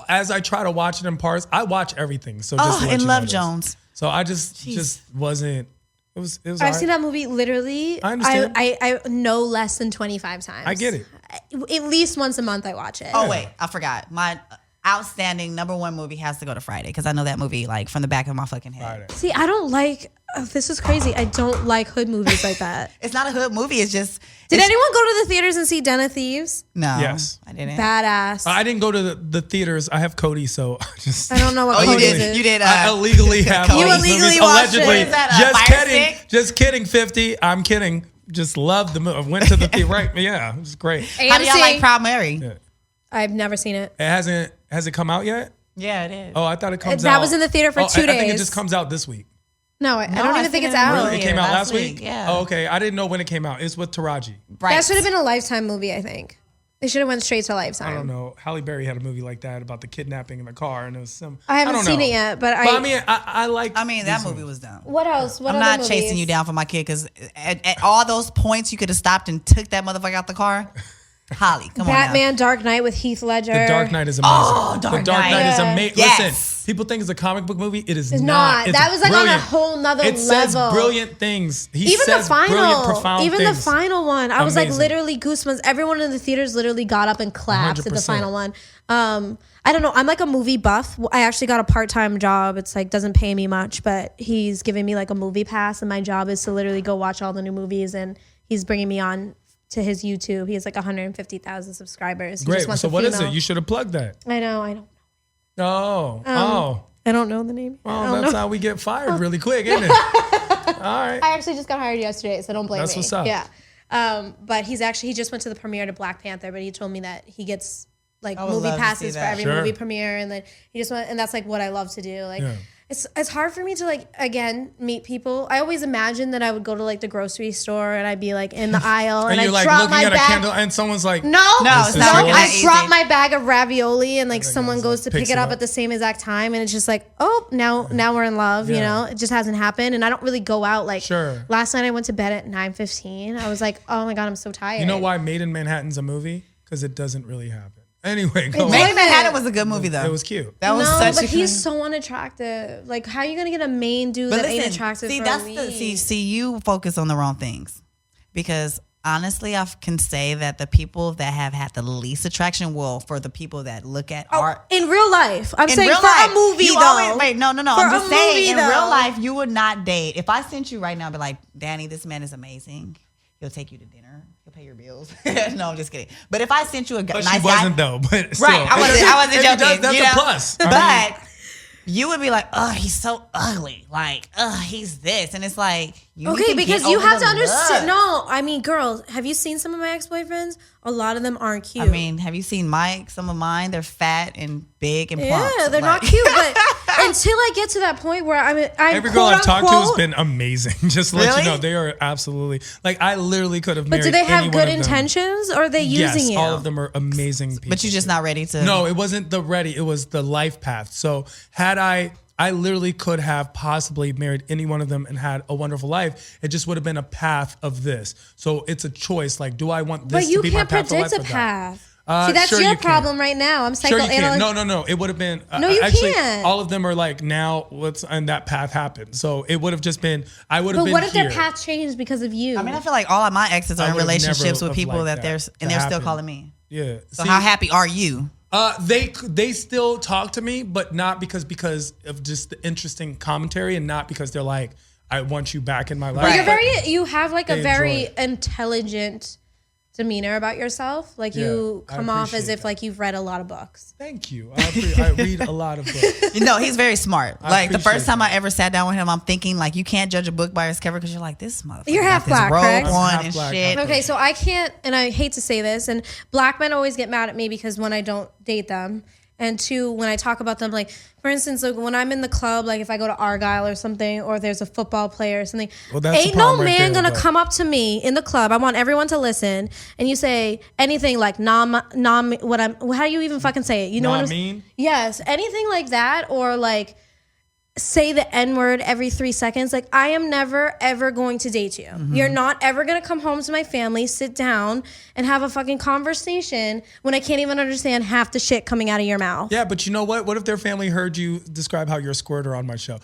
as I try to watch it in parts. I watch everything. So just to let in you Love know this. Jones. So I just wasn't. It was. I've alright. seen that movie literally. I understand. I know less than 25 times. I get it. At least once a month I watch it. Oh wait, I forgot. My outstanding number 1 movie has to go to Friday because I know that movie like from the back of my fucking head. See, I don't like. This is crazy. I don't like hood movies like that. It's not a hood movie. It's just. Did anyone go to the theaters and see Den of Thieves? No. Yes. I didn't. Badass. I didn't go to the theaters. I have Cody, so I don't know what Oh, you Cody did. is. You did. I illegally have. You all these illegally movies, watched it. allegedly. Is that a Just fire kidding. stick? Just kidding. 50. I'm kidding. Just love the movie. I went to the theater. Right. Yeah. It was great. How do y'all like Proud Mary? Yeah. I've never seen it. It has it come out yet? Yeah, it is. Oh, I thought it comes out. That was in the theater for 2 days. I think it just comes out this week. No, I don't even think it's out. Really? It came out last week? Yeah. Oh, okay. I didn't know when it came out. It's with Taraji. Right. That should have been a Lifetime movie, I think. They should have went straight to Lifetime. I don't know. Halle Berry had a movie like that about the kidnapping in the car, and it was some. I haven't don't seen know. it yet, but I mean, I like. I mean, that movie was dumb. What else? What I'm other not chasing you down for my kid because at all those points you could have stopped and took that motherfucker out the car. Holly, come on now. Batman Dark Knight with Heath Ledger. The Dark Knight is amazing. Oh, The Dark Dark Knight. Knight is amazing. Yes. Listen, people think it's a comic book movie. It is It's not. not. It's That was like on a brilliant. whole nother It says level. brilliant things. He Even the says brilliant, final, profound even things. the final one, I was like Amazing. literally goosebumps. Everyone in the theaters literally got up and clapped at the 100%. final one. I don't know. I'm like a movie buff. I actually got a part-time job. It's like doesn't pay me much, but he's giving me like a movie pass, and my job is to literally go watch all the new movies, and he's bringing me on to his YouTube. He has like 150,000 subscribers. He Great. just wants So a what is female. it? You should have plugged that. I know. Oh. I don't know the name. I Well, don't that's know. how we get fired really quick, isn't it? All right. I actually just got hired yesterday, so don't blame me. That's what's up. Yeah. But he just went to the premiere to Black Panther, but he told me that he gets like I would movie love to passes see for that. every Sure. movie premiere, and then he just went, and that's like what I love to do. Like Yeah. it's hard for me to like again meet people. I always imagined that I would go to like the grocery store and I'd be like in the aisle And and you're I'd like drop looking my at a bag. candle, and someone's like, No, it's not working that I drop easy. my bag of ravioli and like someone guy's goes like, to pick picks it it up up. at the same exact time, and it's just like, oh, now we're in love. You Yeah. know, it just hasn't happened, and I don't really go out. Like Sure. last night, I went to bed at 9:15. I was like, oh my god, I'm so tired. You know why Made in Manhattan's a movie? Because it doesn't really happen. Anyway, go Made on. in Manhattan was a good movie though. It was cute. That was no, such but a he's so unattractive. Like, how are you gonna get a main dude But that ain't listen, attractive see, for that's a the lead? see, you focus on the wrong things. Because honestly, I can say that the people that have had the least attraction for the people that look at art. In real life, I'm In saying real for life, a movie you though. always, wait, no. For I'm a just saying, movie, in though. real life, you would not date. If I sent you right now, I'd be like, Danny, this man is amazing. He'll take you to dinner. He'll pay your bills. No, I'm just kidding. But if I sent you a But nice she wasn't guy, though. But still. right? I wasn't If he joking. does, that's you a know? plus. I mean, But you would be like, oh, he's so ugly. Like, he's this, and it's like, you need Okay, to because get you over have the to understand. looks. No, I mean, girls, have you seen some of my ex-boyfriends? A lot of them aren't cute. I mean, have you seen some of mine? They're fat and big and plump. yeah, they're not cute. But until I get to that point where I'm every girl quote I've talked to has unquote- been amazing. Just to let Really? you know, they are absolutely like I literally could have But married. do they have any good one of them. intentions, or are they using Yes, you? all of them are amazing people. But you're just not ready to. No, it wasn't the ready. It was the life path. So had I literally could have possibly married any one of them and had a wonderful life. It just would have been a path of this. So it's a choice. Like, do I want this But you to be my can't path of life predict or a that? path. See, that's sure your you can. problem right now. I'm Sure you can. psychoanalyzing. No. It would have been. No, you actually, can't. all of them are like now. And that path happened. So it would have just been. I would have But been. what if here. their path changed because of you? I mean, I feel like all of my exes are in would've relationships never with people have that liked they're to still happen. calling me. Yeah. So how happy are you? They still talk to me, but not because of just the interesting commentary, and not because they're like, I want you back in my life. Right. You have like a They very enjoy intelligent demeanor about yourself. Like you I come off as appreciate if like you've read a lot of books. Thank you. I read a lot of books. No, he's very smart. Like the appreciate first time I ever sat down with him, I'm thinking like you can't judge a book by its cover because you're like this motherfucker. You're half got this black, robe correct? on I'm half and black, shit. half Okay, so I can't, and I hate to say this, and black men always get mad at me because when I don't date them, and two, when I talk about them, like for instance, like when I'm in the club, like if I go to Argyle or something, or there's a football player or something, Well, that's the ain't no problem right man there, gonna but- come up to me in the club. I want everyone to listen, and you say anything like how do you even fucking say it? You know Nah what I'm mean? Yes, anything like that, or like say the N-word every 3 seconds. Like, I am never, ever going to date you. You're not ever going to come home to my family, sit down, and have a fucking conversation when I can't even understand half the shit coming out of your mouth. Yeah, but you know what? What if their family heard you describe how you're a squirter on my show?